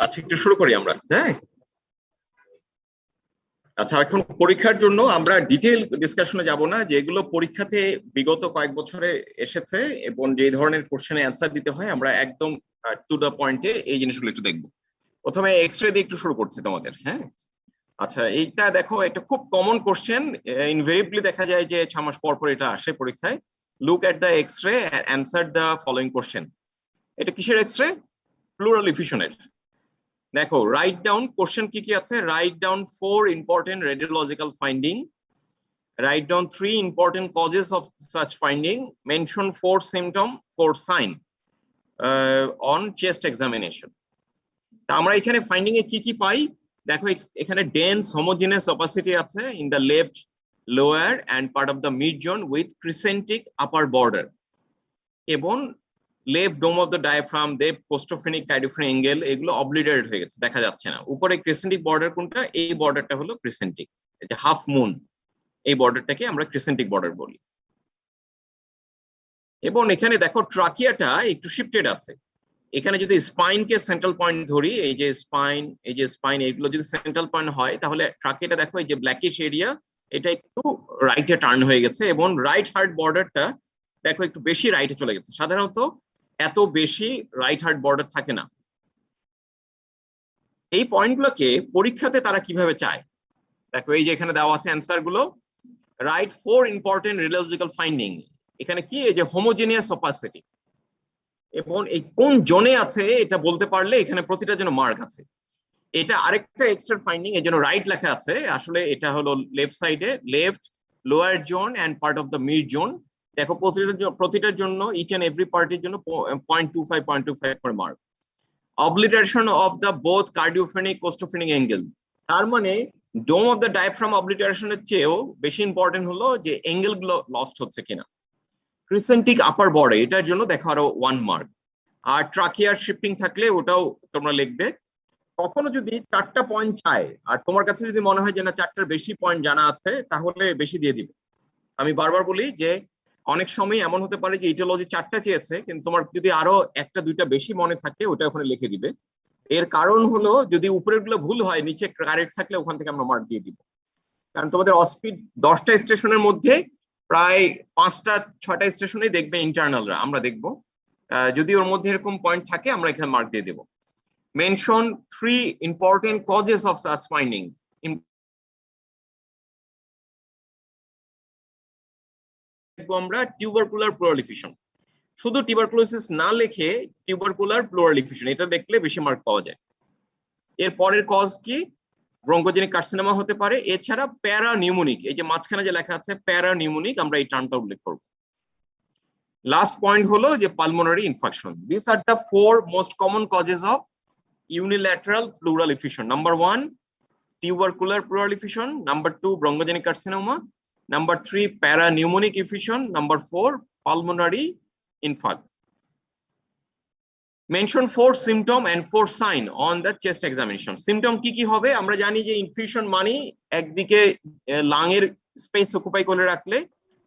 আচ্ছা, একটু শুরু করি আমরা। হ্যাঁ, আচ্ছা, এখন পরীক্ষার জন্য আমরা ডিটেইল ডিসকাশনে যাব না, যেগুলো পরীক্ষাতে বিগত কয়েক বছরে এসেছে এবং যে ধরনের কোশ্চেনে অ্যান্সার দিতে হয়, আমরা একদম টু দ্য পয়েন্টে এই জিনিসগুলো একটু দেখবো। প্রথমে এক্সরে দিয়ে একটু শুরু করছি তোমাদের। হ্যাঁ, আচ্ছা, এইটা দেখো, এটা খুব কমন কোশ্চেন, ইনভেরিয়েবলি দেখা যায় যে 6 মাস পর পর এটা আসে পরীক্ষায়। Look at the x ray and answer the following question. এটা কিসের এক্সরে? প্লুরাল ইফিউশনের। দেখো, রাইট ডাউন কোশ্চেন কি কি আছে। Write down 4 important radiological finding, write down 3 important causes of such finding, mention 4 symptom, 4 sign on chest examination. তা আমরা এখানে finding এ কি কি পাই দেখো। এখানে ডেন্স হোমোজেনাস অপাসিটি আছে in the left lower end part of the mid zone with crescentic upper border, এবং left dome of the diaphragm, left costophrenic cardiophrenic angle, এগুলো অবলিটারেট হয়ে গেছে, দেখা যাচ্ছে না। উপরে ক্রিসেন্টিক বর্ডার কোনটা? এই বর্ডারটা হলো ক্রিসেন্টিক, এই যে হাফ মুন, এই বর্ডারটাকে আমরা ক্রিসেন্টিক বর্ডার বলি। এবং এখানে দেখো ট্রাকিয়াটা একটু শিফটেড আছে। এখানে যদি স্পাইনকে সেন্ট্রাল পয়েন্ট ধরি, এই যে স্পাইন, এই যে স্পাইন, এগুলো যদি সেন্ট্রাল পয়েন্ট হয়, তাহলে ট্রাকিয়াটা দেখো, এই যে ব্ল্যাকিশ এরিয়া, এটা একটু রাইটে টার্ন হয়ে গেছে, এবং রাইট হার্ট বর্ডারটা দেখো একটু বেশি রাইটে চলে গেছে। সাধারণত এত বেশি রাইট হার্ট বর্ডার থাকে না। এই পয়েন্টগুলোকে পরীক্ষাতে তারা কিভাবে চায় দেখো, এই যে এখানে দেওয়া আছে অ্যান্সার গুলো। Right 4 important radiological finding. এখানে কি, এই যে হোমোজেনিয়াস অপাসিটি, এবং এই কোন জোনে আছে এটা বলতে পারলে এখানে প্রতিটা জন্য মার্ক আছে। এটা আরেকটা এক্সট্রা ফাইন্ডিং, এর জন্য রাইট লেখা আছে, আসলে এটা হলো লেফট সাইডে, left lower zone and part of the mid zone. দেখো প্রতিটার জন্য ইচ এন্ড এভরি পার্টির জন্য 0.25 করে mark. Obliteration of the both cardiophrenic costophrenic angle, তার মানে ডোম অফ দ্য ডায়াফ্রাম অবলিটারেশনের চেয়েও বেশি ইম্পর্টেন্ট হলো যে অ্যাঙ্গেল গুলো লস্ট হচ্ছে কিনা। ক্রিসেন্টিক আপার বর্ডার, এটার জন্য দেখো আরো 1 মার্ক। আর ট্রাকিয়ার শিফটিং থাকলে ওটাও তোমরা লিখবে। কখনো যদি 4টা পয়েন্ট চায় আর তোমার কাছে যদি মনে হয় যে না 4টার বেশি পয়েন্ট জানা আছে, তাহলে বেশি দিয়ে দিবে। আমি বারবার বলি যে অনেক সময় এমন হতে পারে যে ইটিওলজি 4টা চেয়েছে, কিন্তু তোমার যদি আরো 1টা 2টা বেশি মনে থাকে, ওটা ওখানে লিখে দিবে। এর কারণ হলো যদি উপরের গুলো ভুল হয়, নিচে কারেক্ট থাকলে ওখান থেকে আমরা মার্ক দিয়ে দিব। কারণ তোমাদের অস্পিড 10টা স্টেশনের মধ্যে প্রায় 5টা 6টা স্টেশনে দেখবে ইন্টারনালরা, আমরা দেখব। যদি ওর মধ্যে এরকম পয়েন্ট থাকে, আমরা এখানে মার্ক দিয়ে দেব। Mention 3 important causes of such finding. আমরা টিউবারকুলার প্লুরাল ইফিউশন, শুধু টিউবারকুলোসিস না লিখে টিউবারকুলার প্লুরাল ইফিউশন, এটা দেখলে বেশি মার্ক পাওয়া যায়। এর পরের কজ কি? ব্রঙ্কোজেনিক কার্সিনোমা হতে পারে। এছাড়া প্যারা নিউমোনিক, এই যে মাঝখানে যে লেখা আছে প্যারা নিউমোনিক, আমরা এই টার্মটা উল্লেখ করব। লাস্ট পয়েন্ট হলো যে pulmonary infection. This are the 4 most common causes of unilateral pleural effusion. Number 1 tubercular pleural effusion, number 2 bronchogenic carcinoma, number 3 parapneumonic effusion, number 4 pulmonary infarct. Mention 4 symptom and 4 sign on the chest examination. Symptom কি কি হবে? আমরা জানি যে infusion মানে একদিকে লাংয়ের space occupy করে রাখলে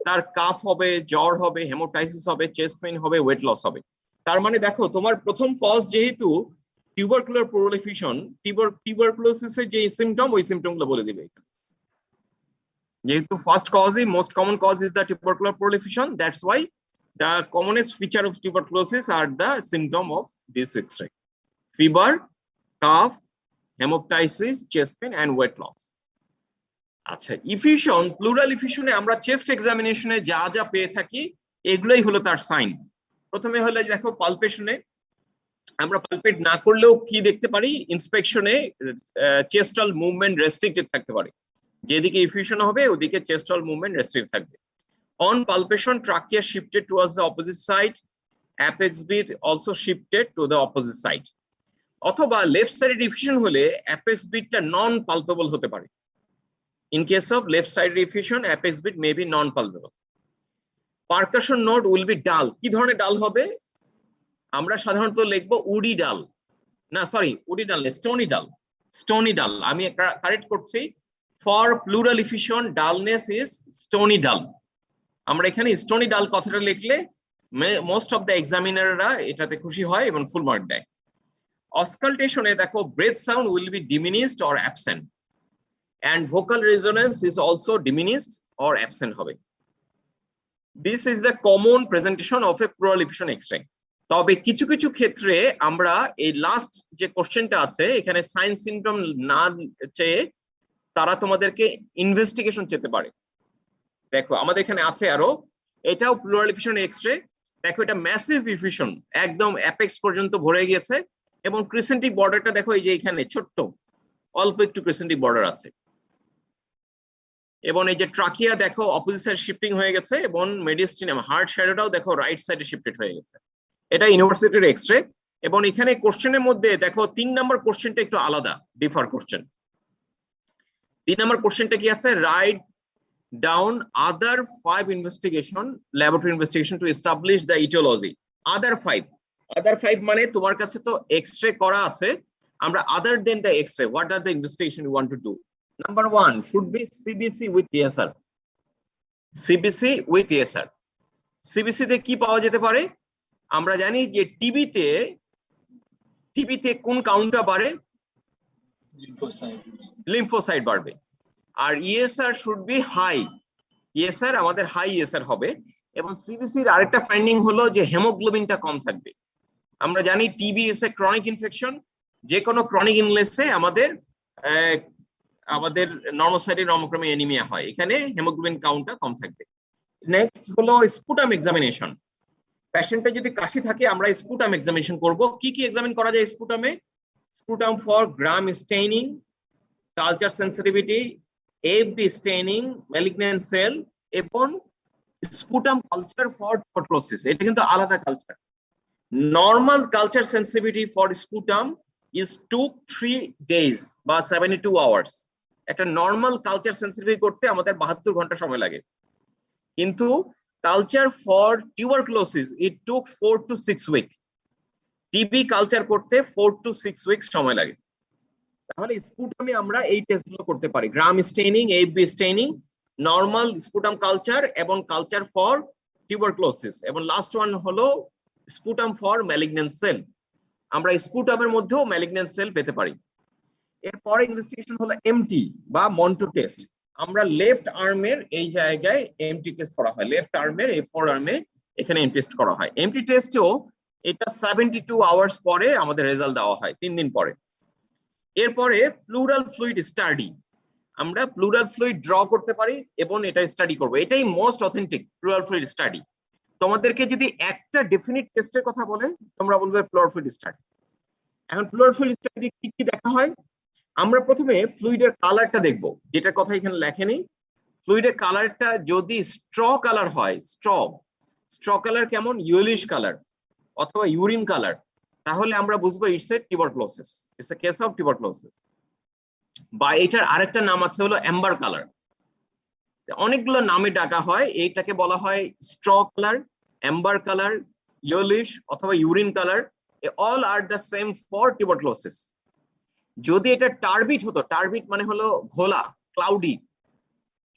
তার কাফ হবে, জ্বর হবে, হেমোটাইসিস হবে, চেস্ট পেইন হবে, ওয়েট লস হবে। তার মানে দেখো, তোমার প্রথম কজ যেহেতু টিউবারকুলার প্লুরাল ইফিউশন, টিউবারকুলোসিসের যে সিম্পটম, ওই সিম্পটমগুলো বলে দিবে এখানে। যেহেতু first cause, most common cause is the tubercular pleural effusion, that's why the commonest feature of tuberculosis are the symptom of this X-ray: fever, cough, hemoptysis, chest pain and weight loss. আচ্ছা, effusion, plural ইফিউশনে আমরা chest এক্সামিনেশনে যা যা পেয়ে থাকি, এগুলোই হলো তার sign. প্রথমে হলো দেখো পালপেশনে, আমরা পালপেট না করলেও কি দেখতে পারি, ইন্সপেকশনে চেস্টাল মুভমেন্ট রেস্ট্রিক্টেড থাকতে পারে। যেদিকে ইফিউশন হবে ওদিকে চেস্টাল মুভমেন্ট রেস্ট্রিক্ট থাকবে। On palpation, trachea shifted towards the opposite side, apex beat also shifted to the opposite side. অথবা লেফট সাইড ডিফিউশন হলে অ্যাপেক্স বিটটা নন পালপেবল হতে পারে। In case of left side diffusion, apex bit may be non palpable. Percussion node will be dull. কি ধরনের ডাল হবে? আমরা সাধারণত লিখবো উডি ডাল, না সরি উডি ডাল, স্টোনি ডাল। স্টোনি ডাল, আমি কারেক্ট করছি, for pleural effusion dullness is stony ডাল। আমরা এখানে স্টোনি ডাল কথাটা লিখলে মোস্ট অফ দ্য এক্সামিনাররা এটাতে খুশি হয় এবং ফুল মার্ক দেয়। অসকালটেশনে দেখো breath sound will be diminished or absent, and vocal resonance is also diminished or absent হবে। This is the common presentation of a pleural effusion X-ray. তবে কিছু কিছু ক্ষেত্রে আমরা এই লাস্ট যে কোশ্চেনটা আছে এখানে সাইন সিম্পটম না চেয়ে তারা তোমাদেরকে ইনভেস্টিগেশন চেতে পারে। দেখো আমাদের এখানে আছে আরো, এটাও প্লুরাল এফিউশন এক্স-রে। দেখো এটা ম্যাসিভ এফিউশন, একদম অ্যাপেক্স পর্যন্ত ভরে গিয়েছে এবং ক্রিসেন্টিক বর্ডারটা দেখো এই যে এখানে ছোট্ট অল্প একটু ক্রিসেন্টিক বর্ডার আছে, এবং এই যে ট্রাকিয়া দেখো অপোজিট সাইড শিফটিং হয়ে গেছে এবং মেডিস্টিনাম হার্ট শ্যাডোটাও দেখো রাইট সাইডে শিফটেড হয়ে গেছে। এটা ইউনিভার্সিটির এক্স-রে। এবং এখানে কোশ্চেনের মধ্যে দেখো 3 নম্বর কোশ্চেনটা একটু আলাদা, ডিফার কোশ্চেন। 3 নম্বর কোশ্চেনটা কি আছে, write down other 5 investigation laboratory investigation to establish the aetiology. Other 5 মানে তোমার কাছে তো এক্স-রে করা আছে, আমরা other than the X-ray what are the investigation you want to do. Number 1 should be CBC with ESR. CBC with ESR. CBC তে কি পাওয়া যেতে পারে? আমরা জানি যে টিবিতে কোন কাউন্টটা বাড়ে? লিম্ফোসাইট বাড়বে। আর ESR should be high. ESR আমাদের হাই ESR হবে। এবং সিবিসির আরেকটা ফাইন্ডিং হলো যে হেমোগ্লোবিনটা কম থাকবে। আমরা জানি TB is a chronic infection, যে কোনো ক্রনিক ইলনেসে আমাদের নর্মোসাইটের নর্মোক্রমে অ্যানিমিয়া হয়, এখানে হেমোগ্লোবিন কাউন্টটা কম থাকবে। নেক্সট হলো স্পুটাম এক্সামিনেশন। পেশেন্টের যদি কাশি থাকে আমরা স্পুটাম এক্সামিনেশন করব। কি কি এক্সামিন করা যায় স্পুটামে? Sputum for Gram staining, culture sensitivity, AFB staining, malignant cell এবং স্পুটাম কালচার ফর টিউবারকুলোসিস। এটা কিন্তু আলাদা culture. Normal culture sensitivity for sputum is took 3 days বা 72 hours। একটা নর্মাল কালচার সেন্সিটিভিটি করতে আমাদের 72 ঘন্টা সময় লাগে, কিন্তু culture for tuberculosis it took 4 to 6 week. TB culture করতে 4 to 6 উইকস সময় লাগে। তাহলে স্পুটামে আমরা এই টেস্টগুলো করতে পারি, Gram staining, AFB staining, normal sputum culture এবং কালচার ফর টিউবারকুলোসিস, এবং লাস্ট ওয়ান হলো স্পুটাম ফর ম্যালিগন্যান্ট সেল। আমরা স্পুটামের মধ্যেও ম্যালিগন্যান্ট সেল পেতে পারি। এরপরে ইনভেস্টিগেশন হলো এমটি বা মন্টো টেস্ট। আমরা লেফট আর্মের এই জায়গায় এমটি টেস্ট করা হয়, লেফট আর্মের এই ফোর আর্মে এখানে এমটি টেস্ট করা হয়। এমটি টেস্টেও এটা 72 আওয়ার্স পরে আমাদের রেজাল্ট দেওয়া হয়, 3 দিন পরে। এরপরে প্লুরাল ফ্লুইড স্টাডি, আমরা প্লুরাল ফ্লুইড ড্র করতে পারি এবং এটা স্টাডি করব। এটাই most authentic plural fluid study. তোমাদেরকে যদি একটা ডেফিনিট টেস্টের কথা বলে তোমরা বলবে প্লুরাল ফ্লুইড স্টাডি। এখন প্লুরাল ফ্লুইড স্টাডি কি কি দেখা হয়? আমরা প্রথমে ফ্লুইডের কালারটা দেখব, যেটার কথা এখানে লেখেনি। ফ্লুইডের কালারটা যদি স্ট্র কালার হয়, স্ট্র কালার কেমন, ইয়েলোইশ কালার অথবা ইউরিন কালার, তাহলে আমরা বুঝবো it's a tuberculosis, it's a case of tuberculosis. বা এটার আরেকটা নাম আছে হলো অ্যাম্বার কালার। অনেকগুলো নামে ডাকা হয়, এইটাকে বলা হয় straw colour, amber colour, yellowish অথবা urine colour. All are the same for tuberculosis. যদি এটা টার্বিড হতো, টার্বিড মানে হলো ঘোলা,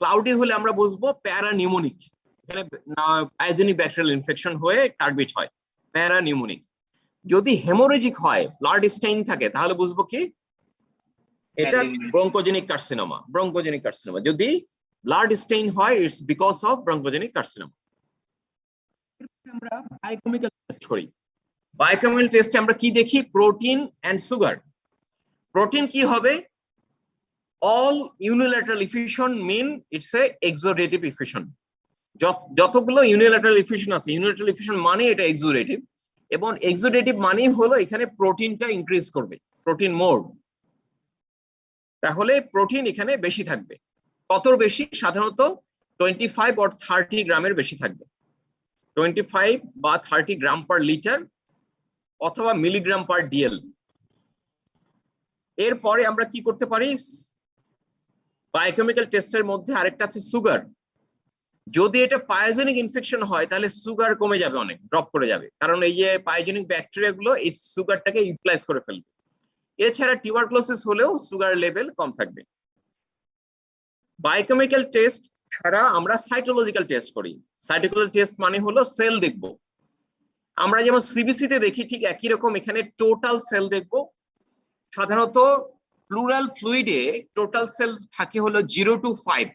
ক্লাউডি হলে আমরা বুঝবো প্যারানিউমোনিক, এখানে পায়োজেনিক ব্যাকটেরিয়াল ইনফেকশন হয়ে টার্বিড হয়, প্যারানিউমোনিক। যদি হেমোরেজিক হয়, ব্লাড স্টেইন থাকে, তাহলে বুঝবো কি এটা ব্রঙ্কোজেনিক কার্সিনোমা, ব্রঙ্কোজেনিক কার্সিনোমা। যদি ব্লাড স্টেইন হয় it's because of bronchogenic carcinoma. আমরা বায়োকেমিক্যাল টেস্ট করি। বায়োকেমিক্যাল টেস্টে আমরা কি দেখি? Protein and sugar. প্রোটিন কি হবে? all unilateral effusion mean it's a exudative effusion। যতগুলো ইউনিল্যাটারাল ইফিউশন আছে, ইউনিল্যাটারাল ইফিউশন মানে এটা এক্সুডেটিভ, এবং এক্সুডেটিভ মানে হলো এখানে প্রোটিনটা ইনক্রিজ করবে, প্রোটিন মোর। তাহলে প্রোটিন এখানে বেশি থাকবে। কত বেশি? সাধারণত 25 or 30 গ্রামের বেশি থাকবে, 25 বা 30 গ্রাম পার লিটার অথবা মিলিগ্রাম পার ডিএল। এরপরে আমরা কি করতে পারি? বায়োকেমিক্যাল টেস্টের মধ্যে আরেকটা আছে সুগার। যদি এটা পায়োজেনিক ইনফেকশন হয় তাহলে সুগার কমে যাবে, অনেক ড্রপ করে যাবে, কারণ এই যে পায়োজেনিক ব্যাকটেরিয়া গুলো এই সুগারটাকে ইউটিলাইজ করে ফেলবে। এছাড়া টিউবারকুলোসিস হলেও সুগার লেভেল কম থাকবে। বায়োকেমিক্যাল টেস্ট ছাড়া আমরা সাইটোলজিক্যাল টেস্ট করি। সাইটোলজিক্যাল টেস্ট মানে হলো সেল দেখব। আমরা যেমন সিবিসি তে দেখি ঠিক একই রকম এখানে টোটাল সেল দেখব। সাধারণত প্লুরাল ফ্লুইডে টোটাল সেল থাকে হলো 0 to 5।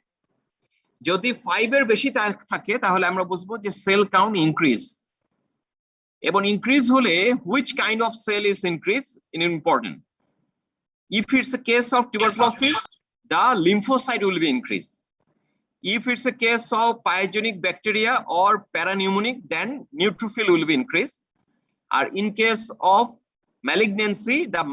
যদি 5 এর বেশি থাকে তাহলে আমরা বুঝবো যে সেল কাউন্ট ইনক্রিজ, এবং ইনক্রিজ হলে which kind of cell is increase in important. If it's a case of tuberculosis, the lymphocyte will be increased. If it's a case of pyogenic bacteria or parapneumonic, then neutrophil will be increased. Or in case of malignancy, the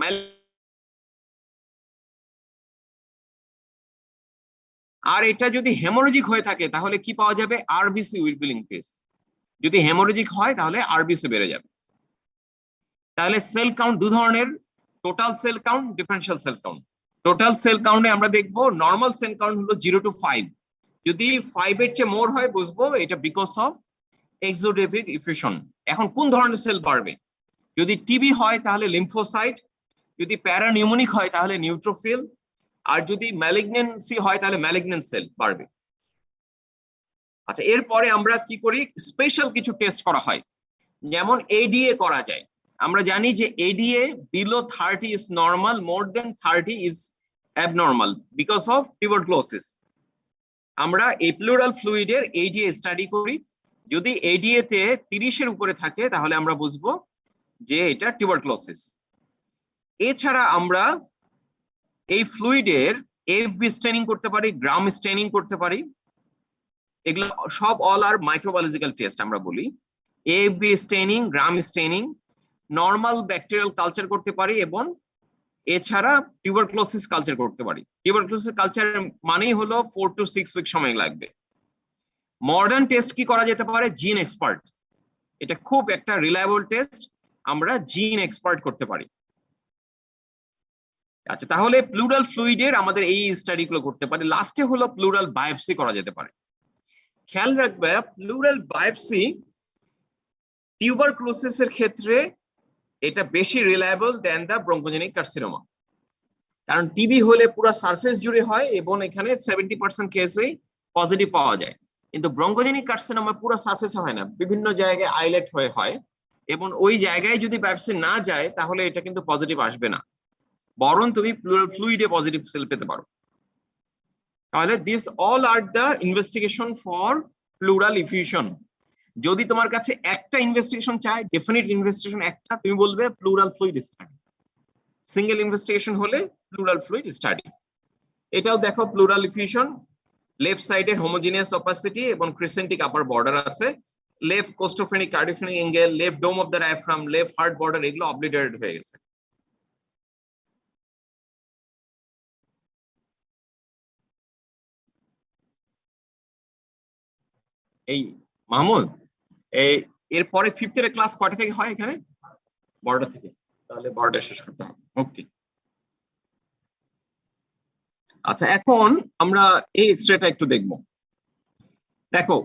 আর এটা যদি haemorrhagic হয়ে থাকে তাহলে কি পাওয়া যাবে? RBC will be increased. যদি haemorrhagic হয় তাহলে আরবিসি বেড়ে যাবে। তাহলে সেল কাউন্ট দু ধরনের, total cell count, differential cell count. Total cell কাউন্টে আমরা দেখবো নর্মাল সেল কাউন্ট হলো 0 to 5। যদি 5 এর চেয়ে মোর হয় বুঝবো এটা বিকজ অফ এক্সোডেভিক ইফিউশন। এখন কোন ধরনের সেল বাড়বে? যদি টিবি হয় তাহলে লিম্ফোসাইট, যদি প্যারানিউমোনিক হয় তাহলে নিউট্রোফিল, আর যদি ম্যালিগন্যান্সি হয় তাহলে ম্যালিগন্যান্ট সেল বাড়বে। আচ্ছা, এরপরে আমরা কি করি? স্পেশাল কিছু টেস্ট করা হয়, যেমন এডিএ করা যায়। আমরা জানি যে ADA below 30 is normal, more than 30 is abnormal because of tuberculosis। আমরা এই প্লুরাল ফ্লুইডের এডিএ স্টাডি করি। যদি এডিএ তে 30 এর উপরে থাকে তাহলে আমরা বুঝবো যে এটা টিউবারকুলোসিস। এছাড়া আমরা এই ফ্লুইডের এফবি স্টেনিং করতে পারি, গ্রাম স্টেনিং করতে পারি। এগুলো সব অল আর মাইক্রোবায়োলজিক্যাল টেস্ট আমরা বলি। এফবি স্টেনিং, গ্রাম স্টেনিং, নর্মাল ব্যাকটেরিয়াল কালচার করতে পারি, এবং এছাড়া টিউবারকুলোসিস কালচার করতে পারি। টিউবারকুলোসিস কালচার মানেই হলো 4 to 6 উইক সময় লাগবে। মডার্ন টেস্ট কি করা যেতে পারে? জিন এক্সপার্ট, এটা খুব একটা রিলায়েবল টেস্ট, আমরা জিন এক্সপার্ট করতে পারি। আচ্ছা, তাহলে প্লুরাল ফ্লুইডের আমাদের এই স্টাডি গুলো করতে পারি। লাস্টে হলো প্লুরাল বায়োপসি করা যেতে পারে। খেয়াল রাখবে, প্লুরাল বায়োপসি টিউবারকুলোসিসের ক্ষেত্রে এটা বেশি রিলায়েবল দেন দা ব্রঙ্কোজেনিক কার্সিনোমা। কারণ টিবি হলে পুরো সারফেস জুড়ে হয় এবং এখানে 70% কেসেই পজিটিভ পাওয়া যায়, কিন্তু ব্রঙ্কোজেনিক কার্সিনোমা পুরো সারফেসে হয় না, বিভিন্ন জায়গায় আইলেট হয়ে হয়, এবং ওই জায়গায় যদি বায়োপসি না যায় তাহলে এটা কিন্তু পজিটিভ আসবে না, বরং তুমি প্লুরাল ফ্লুইডে পজিটিভ সেল পেতে পারো। তাহলে this all are the investigation for pleural effusion. যদি তোমার কাছে একটা ইনভেস্টিগেশন চাই, ডেফিনিট ইনভেস্টিগেশন একটা, তুমি বলবে pleural fluid study. Single investigation হলে প্লুরাল ফ্লুইড স্টাডি। এটাও দেখো প্লুরাল ইফিউশন, লেফট সাইডে হোমোজিনিয়াস অপাসিটি এবং ক্রিসেন্টিক আপার বর্ডার আছে, left costophrenic cardiophrenic angle, left dome of the diaphragm, left heart border, এগুলো অবলিটারেটেড হয়ে গেছে। এই মাহমুদ, এরপরে 5th এর ক্লাস কয়টা থেকে হয় এখানে? 12টা থেকে, তাহলে 12টা শেষ করতে হবে। ওকে, আচ্ছা এখন আমরা এই এক্সরেটা একটু দেখব। দেখো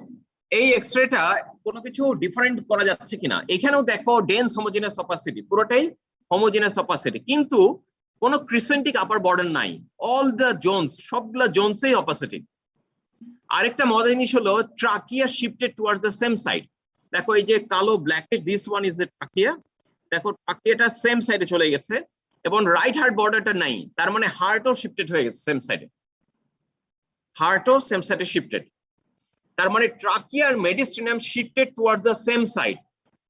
এই এক্সরেটা কোনো কিছু ডিফারেন্ট করা যাচ্ছে কিনা। এখানেও দেখো ডেন্স হোমোজেনাস অপাসিটি, পুরোটাই হোমোজেনাস অপাসিটি, কিন্তু কোনো ক্রিসেন্টিক আপার বর্ডার নাই। অল দ্য জোনস, সবগুলা জোনসেই অপাসিটি। আরেকটা মজার জিনিস হলো trachea shifted towards the same side. দেখো এই যে কালো blackish, this one is the trachea. দেখো ট্রাকিয়াটা সেম সাইডে চলে গেছে, এবং রাইট হার্ট বর্ডারটা নাই, তার মানে হার্টও শিফটেড হয়ে গেছে সেম সাইডে, হার্টও সেম সাইডে শিফটেড। তার মানে ট্রাকিয়া আর mediastinum shifted towards the same side,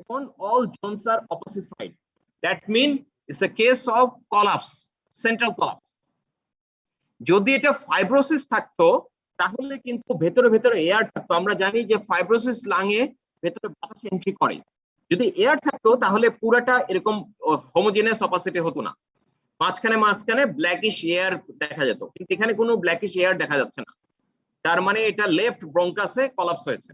এবং all zones are opposite side. That mean it's a case of collapse, central collapse. যদি এটা ফাইব্রোসিস থাকতো তাহলে কিন্তু ভেতরে ভেতরে এয়ার থাকতো। আমরা জানি যে ফাইব্রোসিস লাংয়ে ভেতরে বাতাস এন্ট্রি করে। যদি এয়ার থাকতো তাহলে পুরাটা এরকম হোমোজেনাস অপাসিটি হতো না, মাঝখানে মাঝখানে ব্ল্যাকিশ এয়ার দেখা যেত, কিন্তু এখানে কোনো ব্ল্যাকিশ এয়ার দেখা যাচ্ছে না। তার মানে এটা লেফট ব্রঙ্কাসে কলাপস হয়েছে।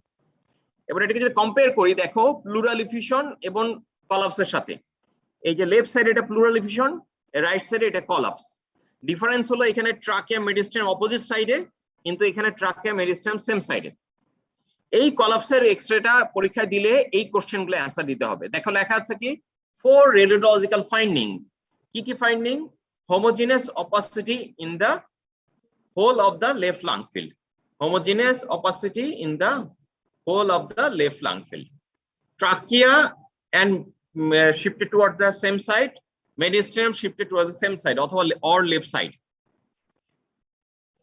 এবার এটাকে যদি কম্পেয়ার করি, দেখো প্লুরাল ইফিউশন এবং কলাপসের সাথে, এই যে লেফট সাইডে এটা প্লুরাল ইফিউশন, রাইট সাইডে এটা কলাপস। ডিফারেন্স হলো এখানে ট্রাকিয়া মেডিস্টাম অপোজিট সাইডে, কিন্তু এখানে ট্রাকিয়া মেডিস্টাম সেম সাইডে। এই কলাপসের এক্সরেটা পরীক্ষায় দিলে এই কোশ্চেনগুলো অ্যান্সার দিতে হবে। দেখো লেখা আছে কি, 4 রেডিওলজিক্যাল ফাইন্ডিং। কি কি finding? Homogeneous opacity in the whole of the left lung field. Homogeneous opacity in the whole of the left lung field. Trachea and shifted towards the same side. Mediastinum shifted towards the same side or left side.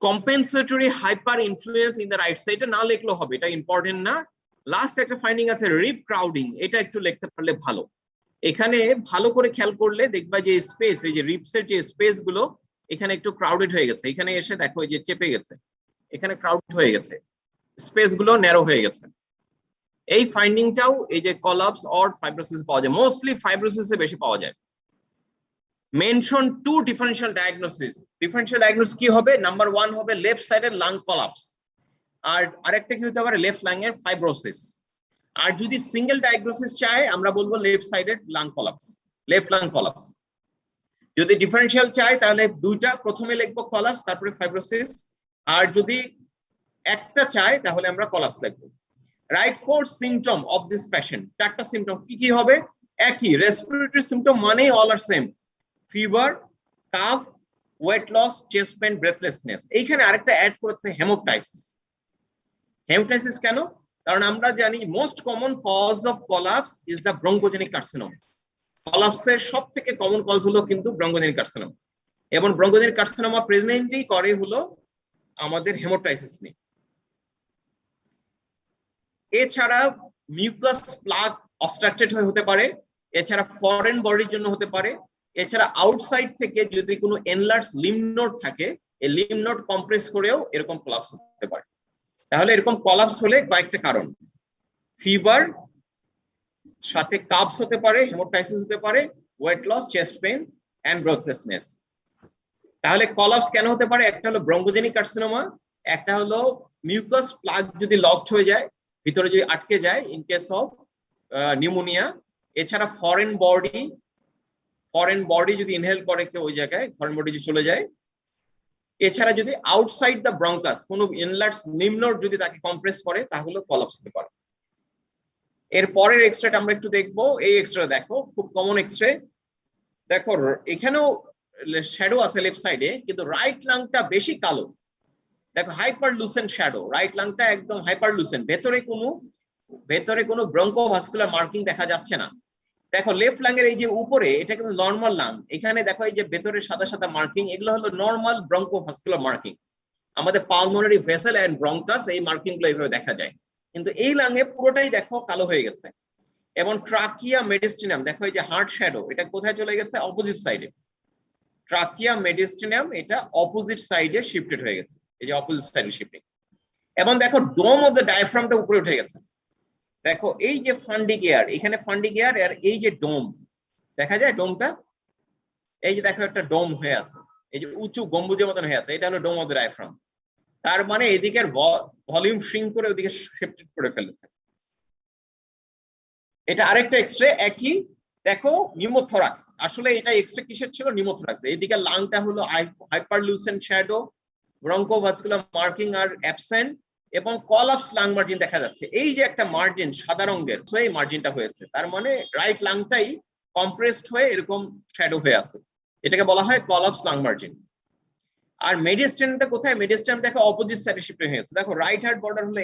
Compensatory hyper influence in the right side. এটা না লিখলেও হবে, এটা important না। Last একটা finding আছে রিপ crowding, এটা একটু লিখতে পারলে ভালো। এখানে ভালো করে খেয়াল করলে দেখবা যে স্পেস, এই যে রিপসের যে স্পেস গুলো এখানে একটু ক্রাউডেড হয়ে গেছে। এখানে এসে দেখো এই যে চেপে গেছে, এখানে ক্রাউডেড হয়ে গেছে, স্পেস গুলো ন্যারো হয়ে গেছে। এই ফাইন্ডিংটাও এই যে কলাপস অর ফাইব্রোসিস পাওয়া যায়, মোস্টলি ফাইব্রোসিসে বেশি পাওয়া যায়। Mention to differential diagnosis. Differential diagnosis কি হবে? নাম্বার 1 হবে লেফট সাইডের লাং কলাপস, আর আরেকটা কি হতে পারে লেফট লাং এর ফাইব্রোসিস। আর যদি সিঙ্গেল ডায়াগনোসিস চাই আমরা বলবো লেফট সাইডের lung collapse, left lung collapse. যদি ডিফারেন্সিয়াল চাই তাহলে দুইটা, প্রথমে লিখবো কলাপস তারপরে ফাইব্রোসিস, আর যদি একটা চাই তাহলে আমরা কলাপস লিখবো। Write 4 symptom of this patient. 4টা সিম্পটম কি কি হবে? একই, রেসপিরেটরি সিম্পটম মানেই all are same, fever, cough, weight loss, chest pain, breathlessness. এইখানে আরেকটা অ্যাড করেছে হেমোপটাইসিস। হেমোপটাইসিস কেন? কারণ আমরা জানি most common cause of collapse is the bronchogenic carcinoma. কলাপসের সব থেকে কমন কজ হলো কিন্তু ব্রঙ্কোজেনিক কার্সিনোম, এবং ব্রঙ্কোজেনিক কার্সিনোমা প্রেজেন্টই করে হলো আমাদের হেমোপটাইসিস নিয়ে। এছাড়া মিউকাস প্লাগ অবস্ট্রাক্টেড হতে পারে, এছাড়া ফরেন বডির জন্য হতে পারে, এছাড়া আউটসাইড থেকে যদি কোনো এনলার্জ লিম্ফ নোড থাকে এই লিম্ফ নোড কম্প্রেস করেও এরকম কলাপস হতে পারে। তাহলে এরকম কলাপস হলে কয়েকটা কারণ, ফিভার সাথে কাপস হতে পারে, হেমোপটাইসিস হতে পারে, weight loss, chest pain and breathlessness. তাহলে কলাপস কেন হতে পারে? একটা হলো ব্রঙ্কোজেনিক কার্সিনোমা, একটা হলো মিউকাস প্লাগ যদি লস্ট হয়ে যায়, ভিতরে যদি আটকে যায় ইন কেস অফ নিউমোনিয়া। এছাড়া ফরেন বডি যদি ইনহেল করে কেউ ওই জায়গায়, ফরেন বডি যদি চলে যায়। এছাড়া যদি আউটসাইড দ্য ব্রঙ্কাস কোনো ইনলার্জ লিম্ফ নোড যদি তাকে কম্প্রেস করে তাহলে কলাপস হতে পারে। এর পরের এক্সরেটা আমরা একটু দেখবো। এই এক্সরে দেখো, খুব কমন এক্সরে। দেখো এখানেও শ্যাডো আছে লেফট সাইডে, কিন্তু রাইট লাংটা বেশি কালো। দেখো হাইপারলুসেন্ট শ্যাডো, রাইট লাংটা একদম হাইপারলুসেন্ট, ভেতরে কোনো ব্রঙ্কোভাস্কুলার মার্কিং দেখা যাচ্ছে না। দেখো লেফট লাং এর এই যে উপরে এটা কিন্তু নর্মাল লাং, এখানে দেখো এই যে ভেতরে সাদা সাদা মার্কিং, এগুলো হলো নর্মাল ব্রঙ্কোভাস্কুলার মার্কিং। আমাদের পালমোনারি ভেসেল এন্ড ব্রঙ্কাস এই মার্কিং গুলো এইভাবে দেখা যায়, কিন্তু এই লাং এ পুরোটাই দেখো কালো হয়ে গেছে। এবং ট্রাকিয়া মেডিস্টিনাম, দেখো এই যে হার্ট শ্যাডো, এটা কোথায় চলে গেছে? অপোজিট সাইডে। ট্রাকিয়া মেডিস্টিনাম এটা অপোজিট সাইডে শিফটেড হয়ে গেছে, এই যে অপোজিট সাইডে শিফটিং। এবং দেখো ডোম অফ দ্য ডায়াফ্রামটা উপরে উঠে গেছে। দেখো এই যে ফান্ডিক এয়ার, এখানে ফান্ডিক এয়ার, আর এই যে ডোম দেখা যায়, ডোমটা এই যে দেখো একটা ডোম হয়ে আছে, এই যে উঁচু গম্বুজের মতন হয়ে আছে, এটা হলো ডোম অফ দ্য ডায়াফ্রাম। তার মানে এদিকের ভলিউম শ্রিঙ্ক করে ওদিকে শিফটেড করে ফেলেছে। এটা আরেকটা এক্সরে, একই। দেখো নিউমোথোরাক্স, আসলে এটা এক্সরে কিসের ছিল? নিউমোথোরাক্স। এইদিকে লাংটা হলো হাইপারলুসেন্ট শ্যাডো, ব্রঙ্কোভাস্কুলার মার্কিং আর অ্যাবসেন্ট, এবং কলাপস লাং মার্জিন দেখা যাচ্ছে। এই যে একটা মার্জিন সাদা রঙের, এই মার্জিনটা হয়েছে, তার মানে রাইট লাংটাই কম্প্রেসড হয়ে এরকম শ্যাডো হয়ে আছে, এটাকে বলা হয় কলাপস লাং মার্জিন। আর মেডিস্টেনটা কোথায়? মেডিস্টেন দেখো অপোজিট সাইডে শিফট হয়ে গেছে। দেখো রাইট হার্ট বর্ডার হলো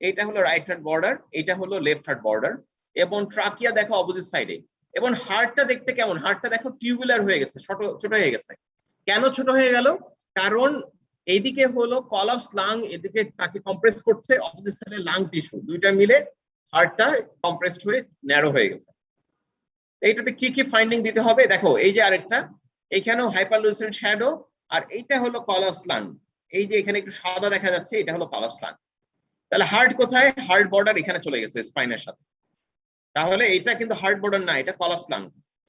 এটা হলো রাইট হার্ট বর্ডার, এটা হলো লেফট হার্ট বর্ডার, এবং ট্রাকিয়া দেখো অপোজিট সাইডে। এবং হার্টটা দেখতে কেমন? হার্টটা দেখো টিউবুলার হয়ে গেছে, ছোট হয়ে গেছে। কেন ছোট হয়ে গেল? কারণ এইদিকে হলো কলাপস লাং, এদিকে তাকে কম্প্রেস করছে, অপোজিট সাইডে লাং টিস্যু, দুইটা মিলে হার্টটা কম্প্রেসড হয়ে ন্যারো হয়ে গেছে। এইটাতে কি কি ফাইন্ডিং দিতে হবে? দেখো এই যে আরেকটা, এখানেও হাইপারলুসেন্ট শ্যাডো, আর এইটা হলো কলাপস লাং। এই যে এখানে একটু সাদা দেখা যাচ্ছে, এটা হলো কলাপস লাং। তাহলে হার্ট কোথায়? হার্ট বর্ডার এখানে চলে গেছে স্পাইনের সাথে। তাহলে এটা কিন্তু হার্ট বর্ডার না, এটা কলাপস লাং।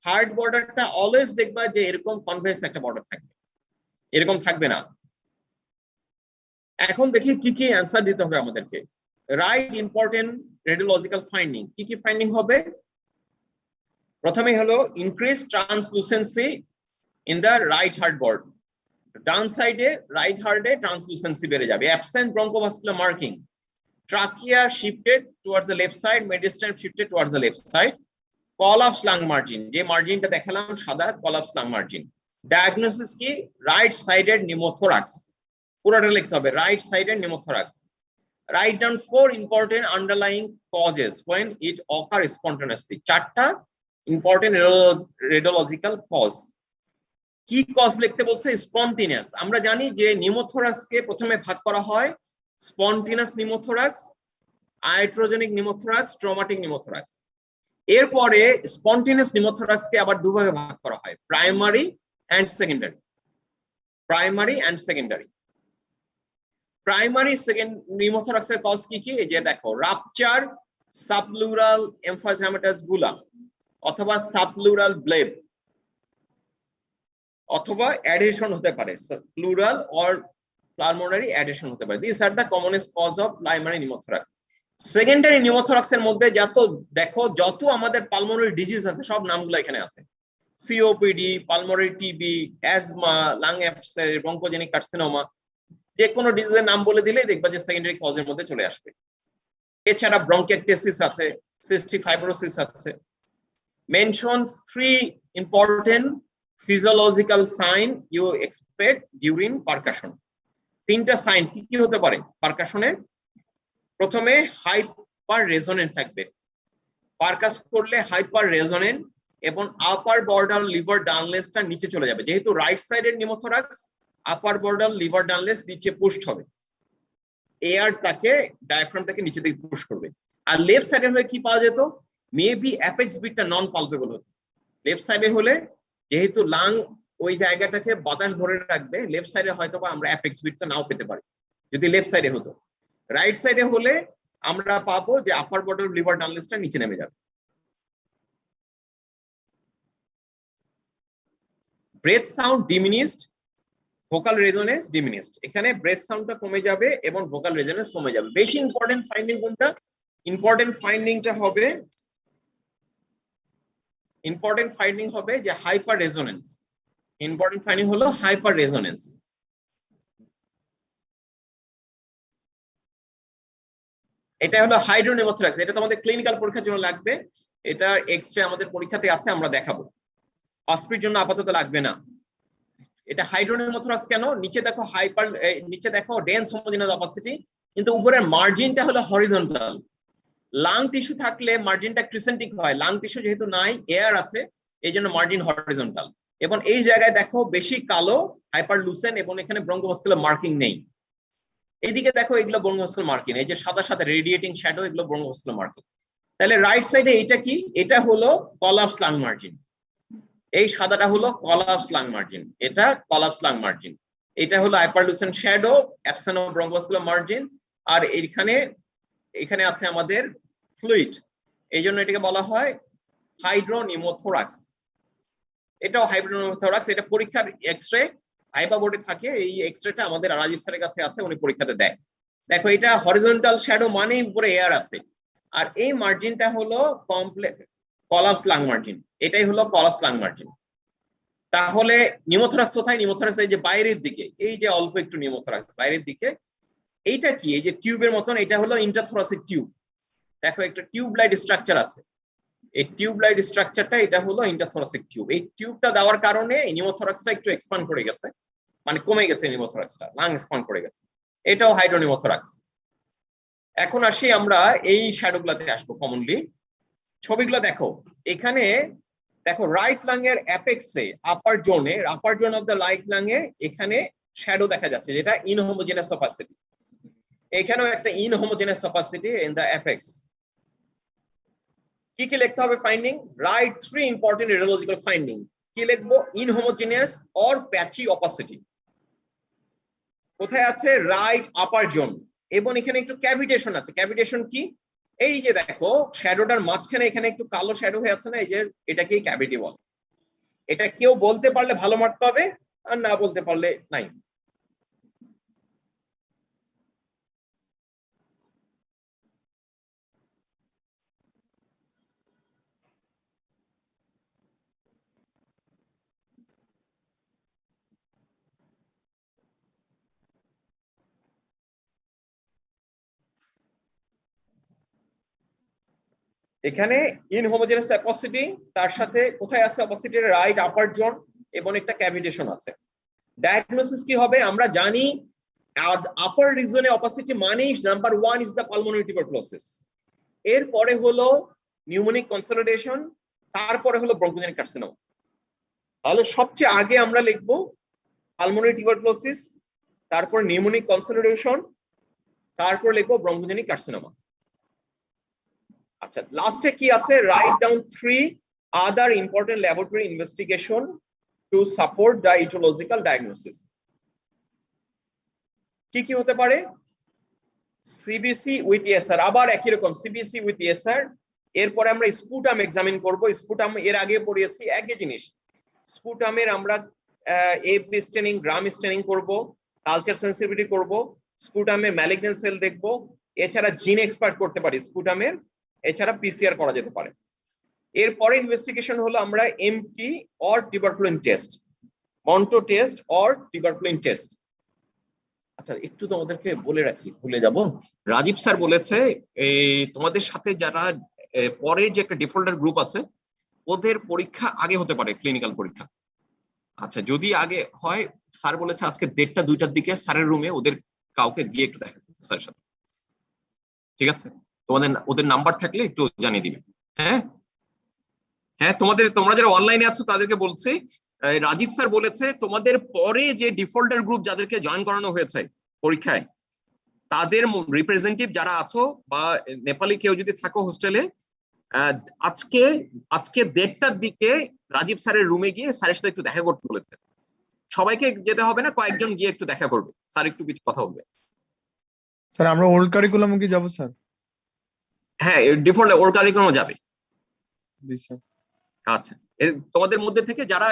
হার্ট বর্ডারটা অলওয়েজ দেখবা যে এরকম কনভেক্স একটা বর্ডার থাকবে, এরকম থাকবে না। এখন দেখি কি কি অ্যান্সার দিতে হবে আমাদেরকে। রাইট ইম্পর্টেন্ট রেডিওলজিক্যাল ফাইন্ডিং, কি কি ফাইন্ডিং হবে? প্রথমে হলো increase translucency in the right heart border, ডান সাইডে রাইট হার্টে ট্রান্সলুসেন্সি বেড়ে যাবে। Absent bronchovascular marking, trachea shifted towards the left side, mediastinum shifted towards the left side. Collapse lung margin, যে মার্জিনটা দেখালাম সাদা, কলাপস লাং মার্জিন। ডায়াগনোসিস কি? রাইট সাইডেড নিউমোথোরাক্স, পুরোটা লিখতে হবে রাইট সাইডের pneumothorax. Write down 4 important underlying causes when it occurs spontaneously. 4টা important radiological cause. কি কজ লিখতে বলছে? স্পন্টেনিয়াস। আমরা জানি যে নিউমোথরাক্সকে প্রথমে ভাগ করা হয় স্পন্টেনিয়াস নিউমোথরাক্স, আয়াট্রোজেনিক নিউমোথরাক্স, ট্রমাটিক নিউমোথরাক্স। এরপরে স্পন্টেনিয়াস নিউমোথরাক্সকে আবার দুভাগে ভাগ করা হয়, primary and secondary. Primary and secondary. Primary নিউমোথরাক্সের কজ কি কি? এই যে দেখো, রাপচার সাবপ্লুরাল এমফাইজেমাটাস বুলা, অথবা সাবপ্লুরাল ব্লেব, অথবা অ্যাডিশন হতে পারে, প্লুরাল অর পালমোনারি অ্যাডিশন হতে পারে। This are the commonest cause of primary pneumothorax. Secondary নিউমোথরাক্সের মধ্যে যত আমাদের পালমোনারি ডিজিজ আছে সব নামগুলো এখানে আছে। COPD, pulmonary TB, asthma, lung abscess, bronchogenic carcinoma, যে কোনো ডিজিজের নাম বলে দিলে দেখবা যে সেকেন্ডারি কজের মধ্যে চলে আসবে। এছাড়া ব্রঙ্কিয়াইটিস আছে, সিস্টিক ফাইব্রোসিস আছে। Mention 3 important physiological sign you expect during percussion. 3টা সাইন কি কি হতে পারে পারকাশনে? প্রথমে হাইপার রেজোনেন্ট থাকবে, পারকাস করলে হাইপার রেজোনেন্ট, এবং আপার বর্ডার লিভার ডানলেসটা নিচে চলে যাবে। যেহেতু রাইট সাইডের নিউমোথরাক্স, আপার বর্ডার লিভার ডানলেস নিচে পুশ হবে, এয়ার তাকে ডায়াফ্রামটাকে নিচে দিকে পুশ করবে। আর লেফট সাইডে হলে কি পাওয়া যেত? মেবি অ্যাপেক্স বিটটা নন পালপেবল হতো। লেফট সাইডে হলে যেহেতু লাং ওই জায়গাটাকে বাতাস ধরে রাখবে, লেফট সাইডে হয়তো বা আমরা অ্যাপেক্স বিটটা নাও পেতে পারি যদি লেফট সাইডে হতো। রাইট সাইডে হলে আমরা পাবো যে আপার বর্ডার লিভার ডানলেসটা নিচে নেমে যাবে। Breath sound diminished, vocal resonance diminished. এখানে ব্রেথ সাউন্ডটা কমে যাবে এবং ভোকাল রেজোনেন্স কমে যাবে। বেশি ইম্পর্টেন্ট ফাইন্ডিং কোনটা? ইম্পর্টেন্ট ফাইন্ডিং হবে যে হাইপার রেজোনেন্স। ইম্পর্টেন্ট ফাইন্ডিং হলো হাইপার রেজোনেন্স। এটা হলো হাইড্রোনিউমোথরাক্স। এটা তোমাদের ক্লিনিক্যাল পরীক্ষার জন্য লাগবে, এটা এক্সরে আমাদের পরীক্ষাতে আছে, আমরা দেখাবো। হসপিটালের জন্য আপাতত লাগবে না। এটা হাইড্রোনিউমোথরাক্স কেন? নিচে দেখো ডেন্স হোমোজেনাস অপাসিটি, কিন্তু উপরের মার্জিনটা হলো হরিজন্টাল। লাং টিস্যু থাকলে মার্জিনটা ক্রিসেন্টিক হয়, লাং টিস্যু যেহেতু নাই, এয়ার আছে, এই জন্য মার্জিন হরিজন্টাল। এবং এই জায়গায় দেখো বেশি কালো, হাইপারলুসেন্ট, এবং এখানে ব্রঙ্কোভাস্কুলার মার্কিং নেই। এইদিকে দেখো এগুলো ব্রঙ্কোভাস্কুলার মার্কিং, এই যে সাদা সাদা রেডিয়েটিং শ্যাডো, এগুলো ব্রঙ্কোভাস্কুলার মার্কিং। তাহলে রাইট সাইডে এটা কি? এটা হলো কলাপস লাং মার্জিন। এই সাদাটা হলো কলাপস লাং মার্জিন, এটা কলাপস লাং মার্জিন। এটা হলো হাইপারলুসেন্ট শ্যাডো, অ্যাবসেন্ট অফ ব্রঙ্কোভাস্কুলার মার্জিন। আর এখানে আছে আমাদের ফ্লুইড, এই জন্য এটাকে বলা হয় হাইড্রোনিউমোথরাক্স। এটাও হাইড্রোনিউমোথরাক্স। এটা পরীক্ষার এক্সরে আইবা বোর্ডে থাকে, এই এক্সরেটা আমাদের রাজীব স্যারের কাছে আছে, উনি পরীক্ষাতে দেয়। দেখো এটা হরিজন্টাল শ্যাডো মানে উপরে এয়ার আছে, আর এই মার্জিনটা হলো কলাপস লাং মার্জিন, এটাই হলো কলাপস লাং মার্জিন। তাহলে নিউমোথরাক্স কোথায়? নিউমোথরাক্স এই যে বাইরের দিকে, এই যে অল্প একটু নিউমোথরাক্স বাইরের দিকে। এইটা কি? এই যে টিউবের মতন, এটা হলো ইন্টারথোরাসিক টিউব। দেখো একটা টিউবলাইট স্ট্রাকচার আছে, এই টিউবলাইট স্ট্রাকচারটা এটা হলো ইন্টারথোরাসিক টিউব। এই টিউবটা দেওয়ার কারণে নিউমোথরাক্সটা একটু এক্সপ্যান্ড করে গেছে, মানে কমে গেছে নিউমোথরাক্সটা, লাং এক্সপ্যান্ড করে গেছে। এটাও হাইড্রোনিউমোথরাক্স। এখন আসি আমরা এই শ্যাডোগুলোতে আসবো কমনলি। ছবিগুলো দেখো, এখানে দেখো রাইট লাং এর অ্যাপেক্সে, upper zone of the right lung এ এখানে শ্যাডো দেখা যাচ্ছে, যেটা ইনহোমোজেনাস অপাসিটি। এখানেও একটা inhomogeneous opacity in the apex. কি কি লিখতে হবে finding? Right 3 important radiological finding. কি লিখবো? Inhomogeneous or patchy opacity. কোথায় আছে? Right upper zone. এবং এখানে একটু ক্যাভিটেশন আছে। ক্যাভিটেশন কি? এই যে দেখো শ্যাডোটার মাঝখানে এখানে একটু কালো শ্যাডো হয়ে আছে না, এই যে এটাকেই ক্যাভিটি বলে। এটা কেউ বলতে পারলে ভালো মার্ক পাবে, আর না বলতে পারলে নাই। এখানে ইনহোমোজেনাস অপাসিটি, তার সাথে কোথায় আছে অপাসিটির? রাইট আপার জোন, এবং একটা ক্যাভিটেশন আছে। ডায়াগনোসিস কি হবে? আমরা জানি আপার রিজনে অপাসিটি মানে number 1 is the pulmonary tuberculosis, এরপরে হলো নিউমোনিক কনসলিডেশন, তারপরে হলো ব্রঙ্কোজেনিক কার্সিনোমা। তাহলে সবচেয়ে আগে আমরা লিখবো পালমোনারি টিউবারকুলোসিস, তারপর নিউমোনিক কনসলিডেশন, তারপর লিখবো ব্রঙ্কোজেনিক কার্সিনোমা। আচ্ছা, লাস্টে কি আছে? Write down 3 other important laboratory investigation to support the etiological diagnosis. কি কি হতে পারে? সিবিসি উইথ এসআর, আবার একই রকম সিবিসি উইথ এসআর। এরপরে আমরা স্পুটাম এক্সামিন করব। স্পুটাম এর আগে পড়িয়েছি, একই জিনিস। স্পুটামের আমরা এপি স্টেনিং, গ্রাম স্টেনিং করব, কালচার সেন্সিটিভিটি করব, স্পুটামের ম্যালিগন্যান্ট সেল দেখব, এছাড়া জিন এক্সপার্ট করতে পারি স্পুটামের, এছাড়া পিসিআর করা যেতে পারে। এরপরে ইনভেস্টিগেশন হলো আমরা MT or tuberculin test, Mantoux test or tuberculin test. আচ্ছা, একটু তোমাদেরকে বলে রাখি, ভুলে যাব। রাজীব স্যার বলেছে এই তোমাদের সাথে যারা পরের যে একটা ডিফল্টার গ্রুপ আছে ওদের পরীক্ষা আগে হতে পারে, ক্লিনিক্যাল পরীক্ষা। আচ্ছা, যদি আগে হয়, স্যার বলেছে আজকে 1:30 2টার দিকে স্যারের রুমে ওদের কাউকে গিয়ে একটু দেখা করতে স্যারের সাথে। ঠিক আছে, তোমাদের ওদের নাম্বার থাকলে একটু জানিয়ে দিবে। হ্যাঁ হ্যাঁ, তোমরা যারা অনলাইনে আছো তাদেরকে বলছি, রাজীব স্যার বলেছে তোমাদের পরে যে ডিফল্টার গ্রুপ যাদেরকে জয়েন করানো হয়েছে পরীক্ষায়, তাদের রিপ্রেজেন্টেটিভ যারা আছো বা নেপালি কেউ যদি থাকো হোস্টেলে, আজকে 1:30টার দিকে রাজীব স্যারের রুমে গিয়ে স্যারের সাথে একটু দেখা করতে বলেছে। সবাইকে যেতে হবে না, কয়েকজন গিয়ে একটু দেখা করবে, স্যার একটু কিছু কথা বলবে। স্যার আমরা ওল্ড কারিকুলামে কি যাব স্যার? হ্যাঁ, ডিফল্ট ওর কারিকুলামে যাবে। জি স্যার। আচ্ছা, তোমাদের মধ্যে থেকে যারা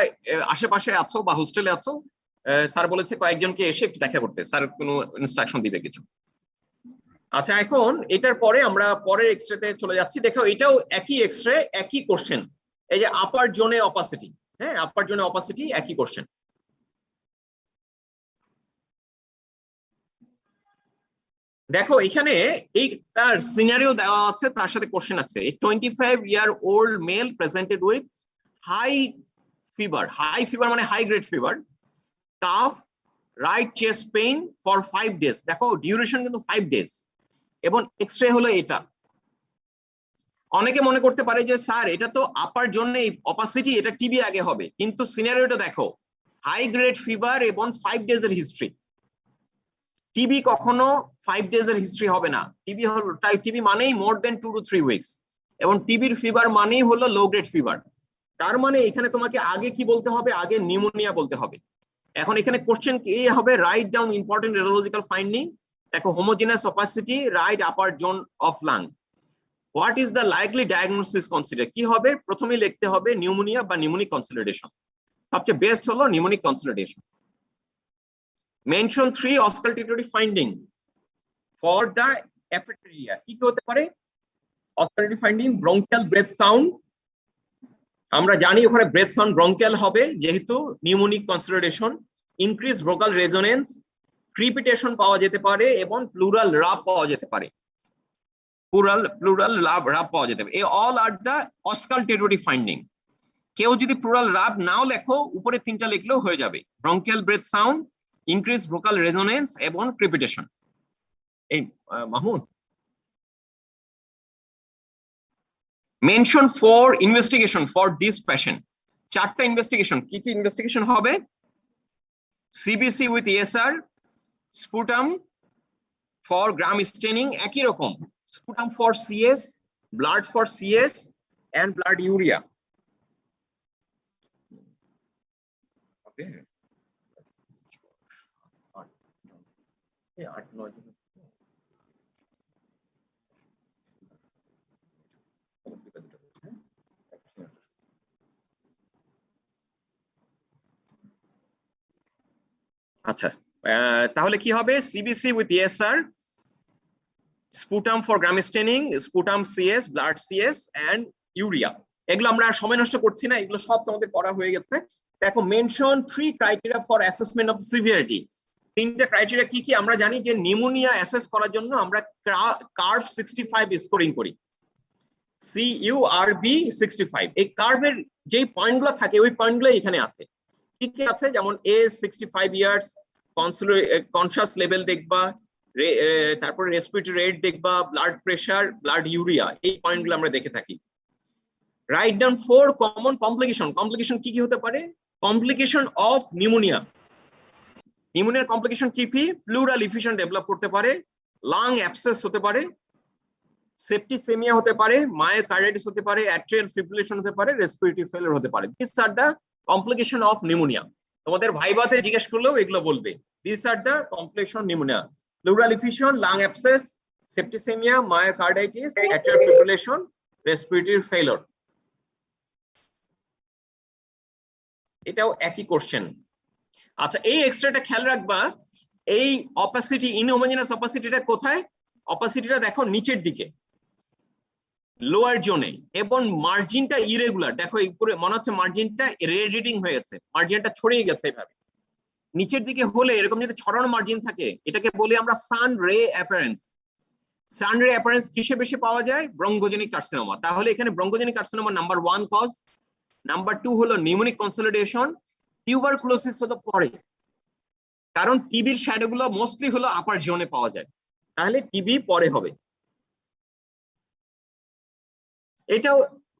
আশেপাশে আছো বা হোস্টেলে আছো, স্যার বলেছে কয়েকজনকে এসে একটু দেখা করতে, স্যার কোনো ইনস্ট্রাকশন দিবে কিছু। আচ্ছা, এখন এটার পরে আমরা পরের এক্সরেতে চলে যাচ্ছি। দেখো, এটাও একই এক্সরে, একই কোশ্চেন। এই যে আপার জোনে অপাসিটি, হ্যাঁ, আপার জোনে অপাসিটি, একই কোশ্চেন। দেখো, এখানে এইটার সিনারিও দেওয়া আছে, তার সাথে কোশ্চেন আছে। 25-year-old male presented with high fever মানে high grade fever, cough, right chest pain for 5 days। দেখো, ডিউরেশন কিন্তু 5 days, এবং এক্সরে হলো এটা। অনেকে মনে করতে পারে যে স্যার এটা তো আপার জন্য অপাসিটি, এটা টিবি আগে হবে, কিন্তু সিনারিওটা দেখো, হাই গ্রেড ফিভার এবং 5 days এর হিস্ট্রি। টিবি কখনো 5 days এর হিস্ট্রি হবে না। টিবি হলো, টিবি মানেই মোর দেন 2 to 3 weeks, এবং টিবির ফিভার মানেই হলো লো গ্রেড ফিভার। তার মানে এখানে তোমাকে আগে কি বলতে হবে? আগে নিউমোনিয়া বলতে হবে। এখন এখানে কোশ্চেন কি হবে? Write down important radiological finding. দেখো, homogeneous opacity, right upper zone of lung. What is the likely diagnosis consider? কি হবে? প্রথমেই লিখতে হবে নিউমোনিয়া বা নিউমোনিক কনসলিডেশন। সবচেয়ে বেস্ট হলো pneumonic consolidation. Mention 3 auscultatory finding for the affected area. কি কি হতে পারে auscultatory finding? Bronchial breath sound, আমরা জানি ওখানে ব্রেথ সাউন্ড ব্রঙ্কিয়াল হবে যেহেতু pneumonic consolidation. Increase vocal resonance, crepitation পাওয়া যেতে পারে, এবং প্লুরাল রাব পাওয়া যেতে পারে। প্লুরাল রাব পাওয়া যেতে পারে। All are the auscultatory finding. কেউ যদি প্লুরাল রাব নাও লেখো, উপরে 3টা লিখলেও হয়ে যাবে। Bronchial breath sound, increase vocal resonance এবং ক্রিপিটেশন। এই Mahmud, mention for investigation for this patient. 4টা ইনভেস্টিগেশন। কি কি ইনভেস্টিগেশন হবে? CBC with SR, sputum for Gram staining, একই রকম, sputum for CS, blood for CS, and blood urea. Okay. আচ্ছা, তাহলে কি হবে? CBC with SR, sputum for Gram staining, sputum CS, blood CS, and urea. এগুলো আমরা সময় নষ্ট করছি না, এগুলো সব তোমাদের করা হয়ে গেছে। দেখো, mention 3 criteria for assessment of severity. 3টা ক্রাইটেরিয়া কি কি? আমরা জানি যে নিউমোনিয়া অ্যাসেস করার জন্য আমরা কার্ভ 65 স্কোরিং করি, CURB 65। এই কার্ভের যে পয়েন্টগুলো থাকে ওই পয়েন্টগুলো এখানে আছে। কি কি আছে? যেমন এজ 65 ইয়ার্স, কনসাস লেভেল দেখবা, তারপরে রেসপিরেটরি রেট দেখবা, ব্লাড প্রেশার, ব্লাড ইউরিয়া, এই পয়েন্টগুলো আমরা দেখে থাকি। Write down 4 common complication. Complication কি কি হতে পারে? Complication of pneumonia. নিউমোনিয়ার কমপ্লিকেশন কি কি? প্লুরাল ইফিউশন ডেভেলপ করতে পারে, লাং অ্যাবসেস হতে পারে, সেপ্টিসেমিয়া হতে পারে, মায়োকার্ডিটিস হতে পারে, অ্যাট্রিয়াল ফিব্রিলেশন হতে পারে, রেসপিরেটরি ফেলিওর হতে পারে। This are the complication of pneumonia. তোমাদের ভাইভাতে জিজ্ঞেস করলেও এগুলো বলবে। This are the complication pneumonia: pleural effusion, lung abscess, septicaemia, myocarditis, atrial fibrillation, respiratory failure. এটাও একই কোশ্চেন। আচ্ছা, এই এক্সট্রাটা খেয়াল রাখবা, এই অপাসিটি, ইনহোমোজেনাস অপাসিটিটা কোথায়? অপাসিটিটা দেখো নিচের দিকে, লোয়ার জোনে, এবং মার্জিনটা ইরেগুলার। দেখো উপরে মনে হচ্ছে মার্জিনটা রেডিয়েটিং হয়ে গেছে, মার্জিনটা ছড়িয়ে গেছে এভাবে। নিচের দিকে হলে এরকম যদি ছড়ানো মার্জিন থাকে, এটাকে বলি আমরা সান রে অ্যাপারেন্স। সান রে অ্যাপারেন্স কিসে বেশি পাওয়া যায়? Bronchogenic carcinoma. তাহলে এখানে bronchogenic carcinoma number 1 cause, number 2 হলো নিউমোনিক কনসলিডেশন, টিউবারকুলোসিস হলো পরে, কারণ টিবির শ্যাডো গুলো মোস্টলি হলো আপার জোনে পাওয়া যায়, তাহলে টিবি পরে হবে। এটাও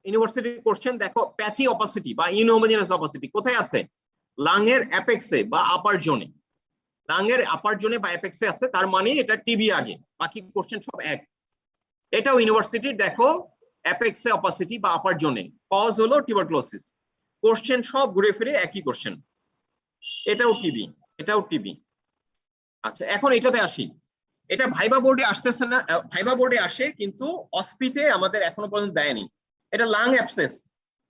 ইউনিভার্সিটি কোশ্চেন। দেখো প্যাচি অপাসিটি বা ইনহোমোজেনাস অপাসিটি কোথায় আছে? লাংয়ের অ্যাপেক্সে বা আপার জোনে। লাংয়ের আপার জোনে বা অ্যাপেক্সে আছে, তার মানে এটা টিবি আগে, বাকি কোশ্চেন সব এক। এটাও ইউনিভার্সিটি, দেখো অ্যাপেক্সে অপাসিটি বা আপার জোনে, কজ হলো টিউবারকুলোসিস। কোশ্চেন সব ঘুরে ফিরে একই কোশ্চেন। এটাও টিবি, এটাও টিবি। আচ্ছা, এখন এটাতে আসি। এটা ভাইবা বোর্ডে আসতেছে না, ভাইবা বোর্ডে আসে কিন্তু অসপিতে আমাদের এখনো পর্যন্ত দেয়নি। এটা লাং অ্যাবসেস।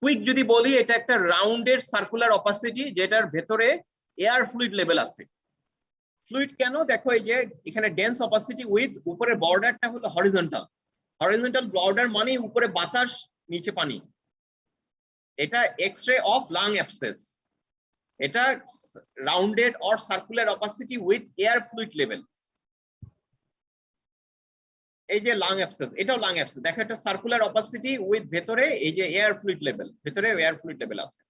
কুইক যদি বলি, এটা একটা রাউন্ডেড সার্কুলার অপাসিটি যেটার ভেতরে এয়ার ফ্লুইড লেভেল আছে। ফ্লুইড কেন? দেখো এই যে এখানে ডেন্স অপাসিটি উইথ উপরে বর্ডারটা হলো হরিজন্টাল। হরিজন্টাল বর্ডার মানে উপরে বাতাস, নিচে পানি। এটা এক্স-রে অফ লাং অ্যাবসেস। এটা rounded or circular opacity with air fluid level. এই যে লাং অ্যাবসেস, এটাও লাং অ্যাবসেস। দেখো এটা সার্কুলার অপাসিটি উইথ ভেতরে এই যে এয়ার ফ্লুইড লেভেল, ভেতরে এয়ার ফ্লুইড লেভেল আছে।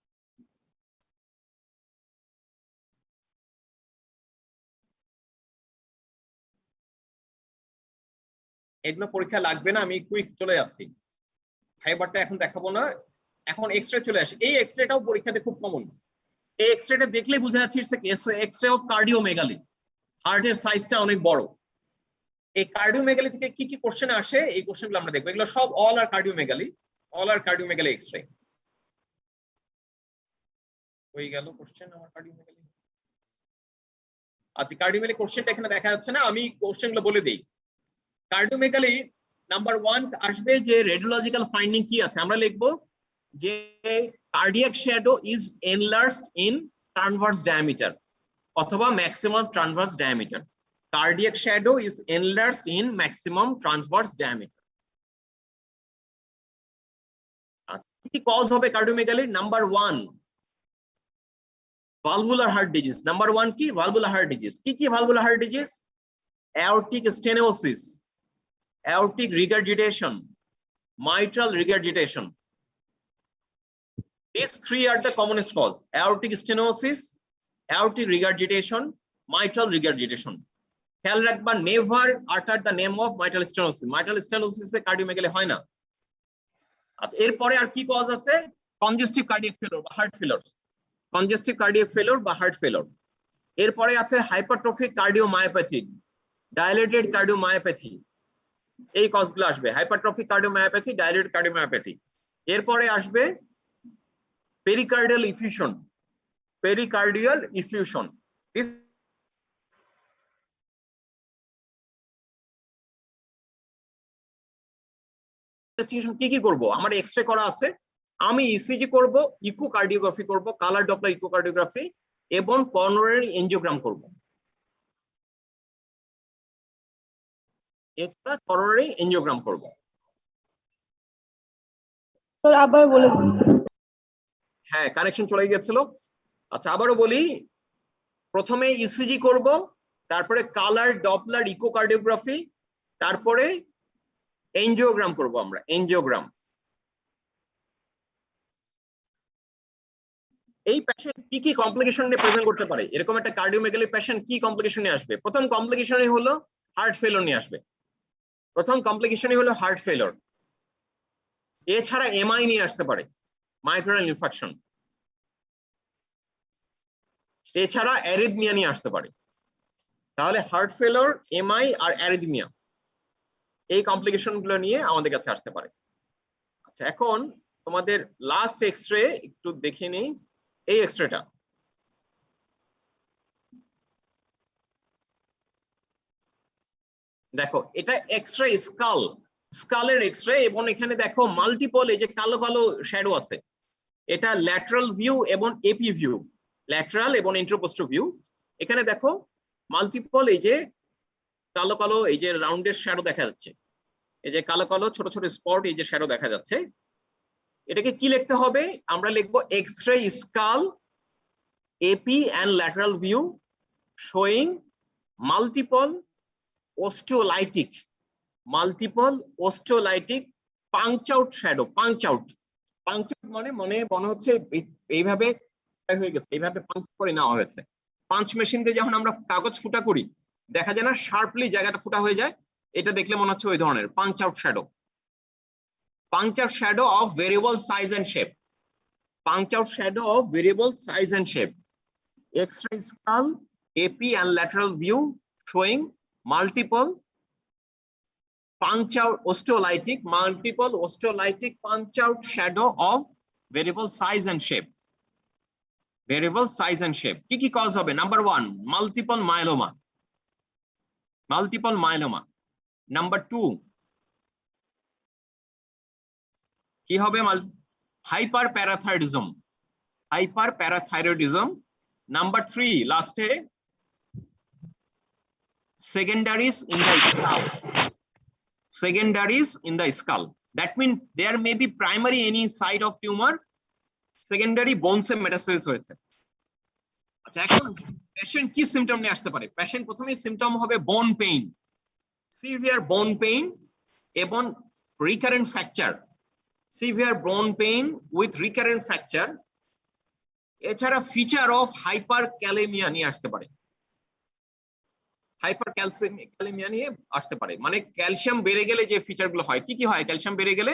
এগুলো পরীক্ষা লাগবে না, আমি কুইক চলে যাচ্ছি। ফাইবারটা এখন দেখাবো না, এখন এক্সরে চলে আসে। এই এক্সরেটাও পরীক্ষাতে খুব কমন। এই এক্সরেটা দেখলে বোঝা যাচ্ছে এক্সরে অফ কার্ডিওমেগালি। হার্টের সাইজটা অনেক বড়। এই কার্ডিওমেগালি থেকে কি কি কোশ্চেন আসে, এই কোশ্চেনগুলো আমরা দেখবো। এগুলো সব অল আর কার্ডিওমেগালি, অল আর কার্ডিওমেগালি এক্সরে। হয়ে গেল কোশ্চেন আমার কার্ডিওমেগালি। আচ্ছা, কার্ডিওমেগালি কোশ্চেনটা এখানে দেখা যাচ্ছে না, আমি কোশ্চেনগুলো বলে দিই। কার্ডিওমেগালি নাম্বার 1 আসবে যে রেডিওলজিক্যাল ফাইন্ডিং কি আছে, আমরা লিখবো যে cardiac shadow is enlarged in transverse diameter অথবা maximum transverse diameter. Cardiac shadow is enlarged in maximum transverse diameter. কি কজ হবে কার্ডিওমেগালির? Number 1 valvular heart disease। Number 1 কি? valvular heart disease। কি কি valvular heart disease? aortic stenosis, aortic regurgitation, mitral regurgitation. These three are the commonest cause: aortic stenosis, aortic regurgitation, mitral regurgitation. খেয়াল রাখবা, never utter the name of mitral stenosis. mitral stenosis এ কার্ডিওমেগালি হয় না। আচ্ছা, এরপরে আর কি cause আছে? congestive cardiac failure বা heart failure, congestive cardiac failure বা heart failure। এরপরে আছে hypertrophic cardiomyopathy, dilated cardiomyopathy। এই কজগুলো আসবে, hypertrophic cardiomyopathy, dilated cardiomyopathy। এরপরে আসবে pericardial effusion, pericardial effusion। Investigation কি কি করব? আমার এক্সরে করা আছে, আমি ইসিজি করব, ইকোকার্ডিওগ্রাফি করব, কালার ডপলার ইকোকার্ডিওগ্রাফি, এবং করোনারি এনজিওগ্রাম করব। এক্সট্রা করোনারি এনজিওগ্রাম করব। স্যার আবার বলে দিন। হ্যাঁ, কানেকশন চলে গিয়েছিল। আচ্ছা, আবারও বলি, প্রথমে ইসিজি করব, তারপরে কালার ডপলার ইকোকার্ডিওগ্রাফি, তারপরে এনজিওগ্রাম করব আমরা, এনজিওগ্রাম। এই পেশেন্ট কি কি কমপ্লিকেশন নিয়ে প্রেজেন্ট করতে পারে? এরকম একটা কার্ডিওমেগালি পেশেন্ট কি কমপ্লিকেশন নিয়ে আসবে? প্রথম কমপ্লিকেশনই হলো হার্ট ফেলিওর নিয়ে আসবে। প্রথম কমপ্লিকেশনই হলো হার্ট ফেলিওর। এছাড়া এমআই নিয়ে আসতে পারে, মাইক্রোরাল ইনফেকশন। এছাড়া অ্যারিথমিয়া নিয়ে আসতে পারে। তাহলে হার্ট ফেলিওর, এমআই আর অ্যারিথমিয়া, এই কমপ্লিকেশন গুলো নিয়ে আমাদের কাছে আসতে পারে। আচ্ছা, এখন তোমাদের লাস্ট এক্সরে একটু দেখে নিই। এই এক্সরেটা দেখো, এটা এক্সরে স্কাল, স্কালের এক্সরে, এবং এখানে দেখো মাল্টিপল এই যে কালো কালো শ্যাডো আছে, এটা ল্যাটারাল ভিউ এবং এপি ভিউ, ল্যাটারাল এবং ইন্টারপোস্টার ভিউ। এখানে দেখো মাল্টিপল এই যে কালো কালো এই যে রাউন্ডের শ্যাডো দেখা যাচ্ছে, এই যে কালো কালো ছোট ছোট স্পট এই যে শ্যাডো দেখা যাচ্ছে। এটাকে কি লিখতে হবে? আমরা লিখবো X-ray skull AP and lateral view showing multiple osteolytic, multiple osteolytic punch out shadow. Punch out, punch out মানে মনে হচ্ছে এইভাবে হয়ে গেছে, এইভাবে পাঞ্চ করে নেওয়া হয়েছে। পাঞ্চ মেশিন দিয়ে যখন আমরা কাগজ ফুটা করি, দেখা যায় না শার্পলি জায়গাটা ফুটা হয়ে যায়, এটা দেখলে মনে হচ্ছে ওই ধরনের punch out shadow. Punch out shadow of variable size and shape. Punch out shadow of variable size and shape. X-ray skull, AP and lateral view showing multiple punch out osteolytic, multiple osteolytic punch out shadow of variable size and shape. Variable size and shape. Ki cause hobe? Number 1, multiple myeloma. Multiple myeloma. Number 2, কি হবে? হাইপারপ্যারাথাইরয়েডিজম, হাইপারপ্যারাথাইরয়েডিজম। Number 3 লাস্টে secondaries in the skull, secondaries in the skull. That mean there may be primary any site of tumour, secondary বোনসে metastasis হয়েছে। আচ্ছা, এখন patient কি symptom নিয়ে আসতে পারে? পেশেন্ট প্রথমে সিম্পটম হবে বোন পেইন, সিভিয়ার বোন পেইন এবং recurrent fracture, severe bone pain with recurrent fracture। এছাড়া ফিচার অফ হাইপারক্যালেমিয়া নিয়ে আসতে পারে, হাইপারক্যালসিমিয়া নিয়ে আসতে পারে। মানে ক্যালসিয়াম বেড়ে গেলে যে ফিচার গুলো হয়, কি কি হয়? ক্যালসিয়াম বেড়ে গেলে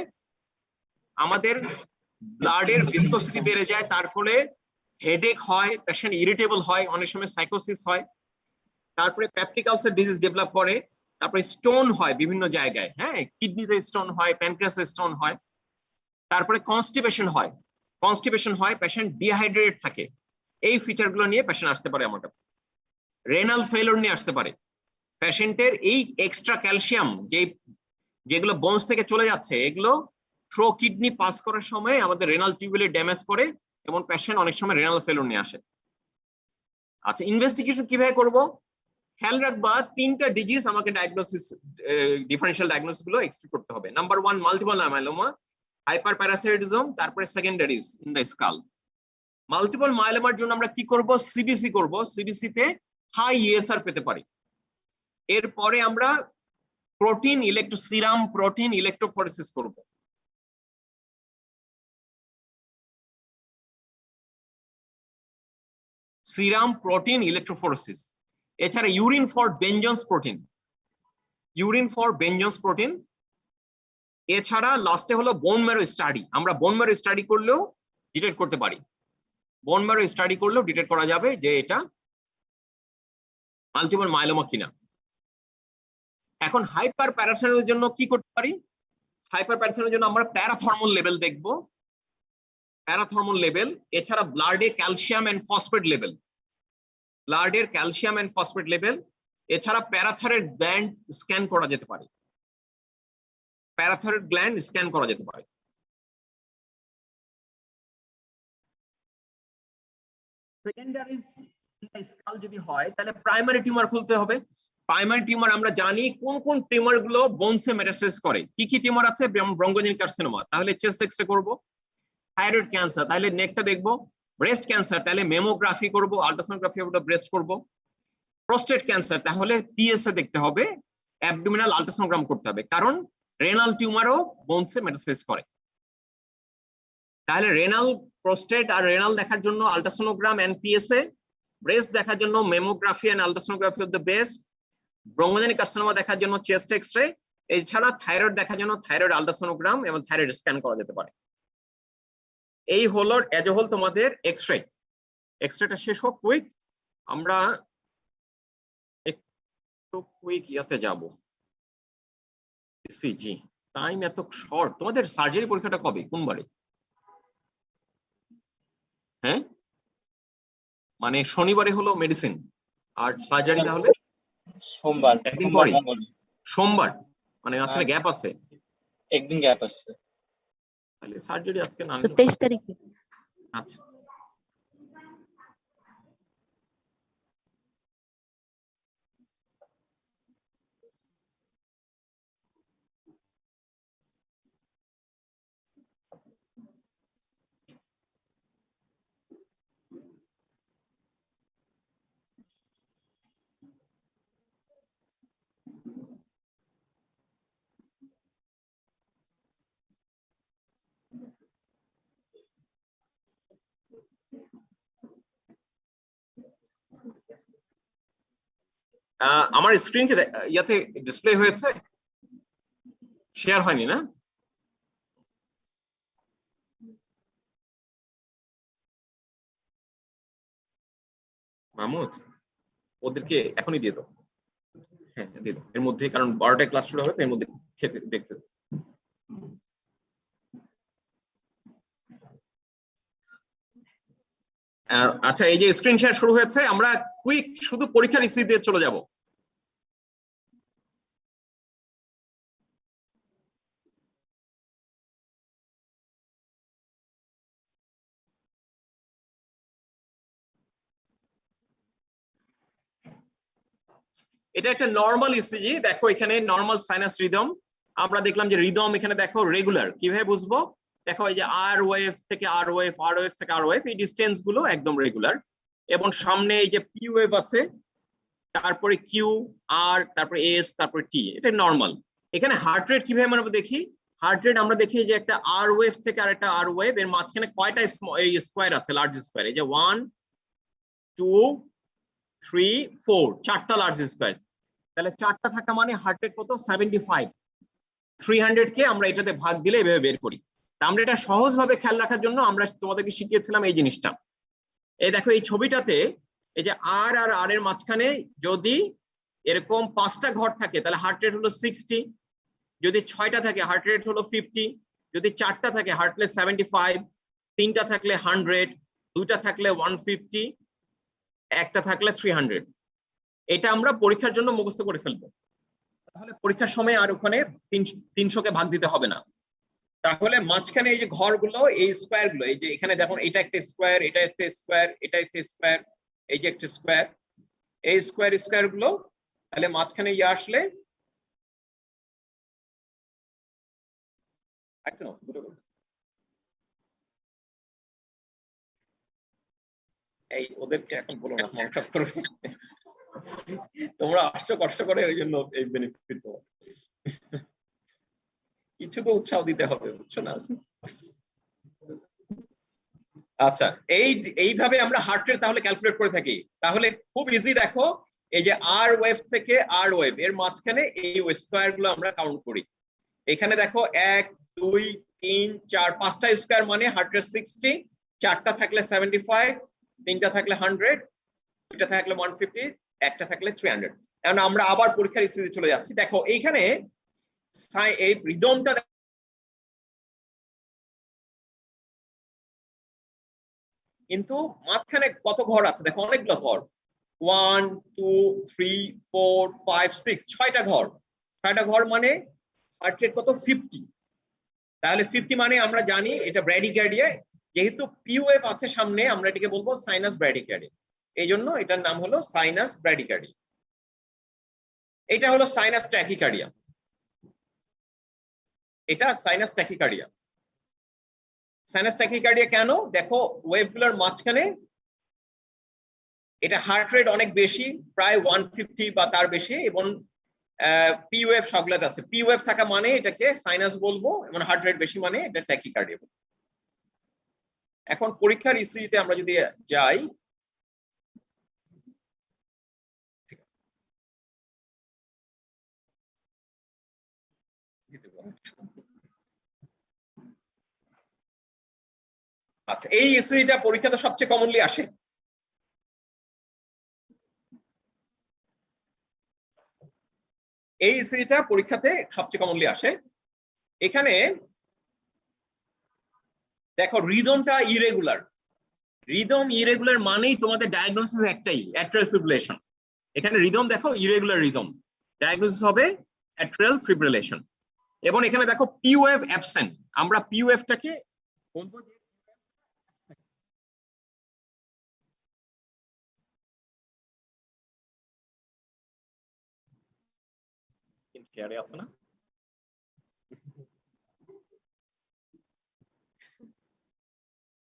আমাদের ব্লাডের ভিসকসিটি বেড়ে যায়, তার ফলে হেডেক হয়, পেশেন্ট ইরিটেবল হয়, অনেক সময় সাইকোসিস হয়, তারপরে পেপটিক আলসার ডিজিজ ডেভেলপ করে, তারপরে স্টোন হয় বিভিন্ন জায়গায়, হ্যাঁ, কিডনিতে স্টোন হয়, প্যানক্রিয়াসে স্টোন হয়, তারপরে কনস্টিপেশন হয়, কনস্টিপেশন হয়, পেশেন্ট ডিহাইড্রেটেড থাকে। এই ফিচার গুলো নিয়ে পেশেন্ট আসতে পারে আমার কাছে। রেনাল ফেলিওর নিয়ে আসতে পারে, পেশেন্টের এই এক্সট্রা ক্যালসিয়াম যেগুলো বোনস থেকে চলে যাচ্ছে, এগুলো থ্রো কিডনি পাস করার সময় আমাদের রেনাল টিউবুলে ড্যামেজ করে এবং পেশেন্ট অনেক সময় রেনাল ফেলিওর নিয়ে আসে। আচ্ছা, ইনভেস্টিগেশন কিভাবে করব? খেয়াল রাখবা 3টা ডিজিজ আমাকে ডায়াগনোসিস, ডিফারেন্সিয়াল ডায়াগনোসিস গুলো এক্সপ্লেন করতে হবে। নাম্বার 1 মাল্টিপল মাইলোমা, হাইপারপ্যারাথাইরয়েডিজম, তারপরে secondaries in the skull. Multiple মাইলোমার জন্য আমরা কি করব? সিবিসি করব। সিবিসি তে হাই ইএসআর পেতে পারি। এরপরে আমরা প্রোটিন সিরাম প্রোটিন ইলেকট্রোফোরেসিস করব। Serum protein electrophoresis. এছাড়া urine for Bence Jones protein, urine for Bence Jones protein. এছাড়া লাস্টে হলো বোন ম্যারো স্টাডি। আমরা বোন ম্যারো স্টাডি করলেও ডিটেক্ট করতে পারি, বোন ম্যারো স্টাডি করলেও ডিটেক্ট করা যাবে যে এটা মাল্টিপল মাইলোমা কিনা। এখন হাইপার প্যারাথাইরয়েডের জন্য কি করতে পারি? হাইপার প্যারাথাইরয়েডের জন্য আমরা প্যারাথর্মোন লেভেল দেখব, প্যারাথর্মোন লেভেল। এছাড়া ব্লাডে ক্যালসিয়াম এন্ড ফসফেট লেভেল, ব্লাডের ক্যালসিয়াম এন্ড ফসফেট লেভেল। এছাড়া প্যারাথাইরয়েড গ্ল্যান্ড স্ক্যান করা যেতে পারে, প্যারাথাইরয়েড গ্ল্যান্ড স্ক্যান করা যেতে পারে। সেকেন্ডারি স্কাল যদি হয় তাহলে প্রাইমারি টিউমার খুলতে হবে। প্রাইমারি টিউমার আমরা জানি কোন কোন টিউমার গুলো বোনসে মেটাস্টাসিস করে। কি কি টিউমার আছে? ব্রঙ্কোজেনিক কার্সিনোমা, তাহলে চেস্ট এক্সরে করব। থাইরয়েড ক্যান্সার, তাহলে নেকটা দেখব। ব্রেস্ট ক্যান্সার, তাহলে মেমোগ্রাফি করব, আল্ট্রাসোনোগ্রাফি অফ দ্য ব্রেস্ট করব। প্রোস্টেট ক্যান্সার, তাহলে পিএসএ দেখতে হবে, অ্যাবডোমিনাল আল্ট্রাসোনোগ্রাম করতে হবে, কারণ রেনাল টিউমারও বোনসে মেটাস্টাসিস করে। তাহলে রেনাল প্রোস্টেট আর রেনাল দেখার জন্য আল্ট্রাসোনোগ্রাম এন্ড পিএসএ, ব্রেস্ট দেখার জন্য mammography and ultrasonography of the best, bronchogenic carcinoma দেখার জন্য চেস্ট এক্সরে, এছাড়া থাইরয়েড দেখার জন্য থাইরয়েড আল্ট্রাসোনোগ্রাম এবং থাইরয়েড স্ক্যান করা যেতে পারে। এই হলো এজ এ হোল তোমাদের এক্সরে। এক্সরেটা শেষ হোক কুইক, আমরা একটু কুইক ইয়াতে যাব। সিজি টাইম এত শর্ট। তোমাদের সার্জারি পরীক্ষাটা কবে, কোন বারে? হ্যাঁ, মানে শনিবারে হলো মেডিসিন আর সার্জারি তাহলে সোমবার, একদিন পরে সোমবার, মানে আসলে গ্যাপ আছে, একদিন গ্যাপ আছে। তাহলে সার্জারি আজকে না, 23 তারিখে। আচ্ছা আমার স্ক্রিন কি ইয়াতে ডিসপ্লে হয়েছে? শেয়ার হয়নি না? মাহমুদ ওদেরকে এখনই দিয়ে দাও। হ্যাঁ দিয়ে দাও এর মধ্যে, কারণ 12টায় ক্লাস শুরু হবে তো এর মধ্যে খেতে দেখতে। আচ্ছা এই যে স্ক্রিন শেয়ার শুরু হয়েছে, আমরা কুইক শুধু পরীক্ষার ইসি দিয়ে চলে যাব। এটা একটা নরমাল ইসিজি। দেখো এখানে নরমাল সাইনাস রিদম, আমরা দেখলাম যে রিদম এখানে দেখো রেগুলার। কিভাবে বুঝবো? দেখো এই যে আর ওয়েভ থেকে আর ওয়েভ, আর ওয়েভ থেকে আর ওয়েভ, এই ডিসটেন্স গুলো একদম রেগুলার, এবং সামনে এই যে পি ওয়েভ আছে, তারপরে কিউ, আর তারপরে এস, তারপরে টি, এটা নরমাল। এখানে হার্ট রেট কিভাবে আমরা দেখি? হার্ট রেট আমরা দেখি যে একটা আর ওয়েভ থেকে আরেকটা আর ওয়েভ, এর মাঝখানে কয়টা স্কোয়ার আছে, লার্জ স্কোয়ার, এই যে 1 2 3 4, চারটা লার্জ স্কোয়ার। তাহলে চারটা থাকা মানে হার্ট রেট কত? 75। 300 কে আমরা এটাতে ভাগ দিলে এভাবে বের করি। তা আমরা এটা সহজভাবে খেয়াল রাখার জন্য আমরা তোমাদেরকে শিখিয়েছিলাম এই জিনিসটা। এই দেখো এই ছবিটাতে এই যে আর আর আর এর মাঝখানে যদি এরকম 5টা ঘর থাকে তাহলে হার্ট রেট হলো 60, যদি 6টা থাকে হার্ট রেট হলো 50, যদি 4টা থাকে হার্ট রেট 75, 3টা থাকলে 100, 2টা থাকলে 150, একটা থাকলে 300। এটা আমরা পরীক্ষার জন্য মুখস্থ করে ফেলবো, তাহলে পরীক্ষার সময় আর ওখানে 300 কে ভাগ দিতে হবে না। তাহলে মাঝখানে এই যে ঘরগুলো, এই স্কোয়ার গুলো, এই যে এখানে দেখুন এটা একটা স্কোয়ার, এটা একটা স্কোয়ার, এটা একটা স্কোয়ার, এই যে একটা স্কোয়ার, এই স্কোয়ার গুলো, তাহলে মাঝখানে ইয়ে আসলে এই ওদেরকে এখন বলো না মনসাপ করবে, তোমরা আসছো কষ্ট করে, ওই জন্য এই বেনিফিট তোমার। কিছু তো উৎসাহ দিতে হবে, বুঝছো না? আচ্ছা এইভাবে আমরা হার্ট রেট তাহলে ক্যালকুলেট করে থাকি। তাহলে খুব ইজি, দেখো এই যে আর ওয়েভ থেকে আর ওয়েভ এর মাঝখানে এই স্কোয়ার গুলো আমরা কাউন্ট করি। এখানে দেখো 1 2 3 4 5টা স্কোয়ার মানে হার্ট রেট 60, 4টা থাকলে 75, 3টা থাকলে 100, 2টা থাকলে 150, একটা থাকলে 300। এখন আমরা আবার পরীক্ষার স্থিতি চলে যাচ্ছি। দেখো এইখানে এই রিদমটা কিন্তু মাঝখানে কত ঘর আছে? দেখো অনেকগুলো ঘর, 1 2 3 4 5 6, 6টা ঘর। 6টা ঘর মানে হার্ট রেট কত? 50। তাহলে 50 মানে আমরা জানি এটা ব্র্যাডিকার্ডিয়া, যেহেতু পিওএফ আছে সামনে আমরা এটাকে বলবো সাইনাস ব্র্যাডিকার্ডিয়া, এই জন্য এটার নাম হলো সাইনাস ব্র্যাডিকার্ডিয়া। এটা হলো সাইনাস ট্যাকিকার্ডিয়া, এটা সাইনাস ট্যাকিকার্ডিয়া। সাইনাস ট্যাকিকার্ডিয়া কেন? দেখো ওয়েভগুলোর মাঝখানে এটা হার্ট রেট অনেক বেশি, প্রায় 150 বা তার বেশি, এবং পিওএফ সবগুলোতে আছে। পিওএফ থাকা মানে এটাকে সাইনাস বলবো, এবং হার্ট রেট বেশি মানে এটা ট্যাকিকার্ডিয়া বলবো। এখন পরীক্ষার ইসিতে আমরা যদি যাই, আচ্ছা এই ইসিটা পরীক্ষাতে সবচেয়ে কমনলি আসে। এই ইসিটা পরীক্ষাতে সবচেয়ে কমনলি আসে। এখানে দেখো রিদমটা ইরেগুলার, রিদম ইরেগুলার মানেই তোমাদের ডায়াগনোসিস একটাই, অ্যাট্রিয়াল ফিব্রিলেশন। এখানে রিদম দেখো ইরেগুলার রিদম, ডায়াগনোসিস হবে অ্যাট্রিয়াল ফিব্রিলেশন। এবং এখানে দেখো পি ওয়েভ অ্যাবসেন্ট, আমরা পি ওয়েভটাকে বলবো যে শেয়ারে আছে না,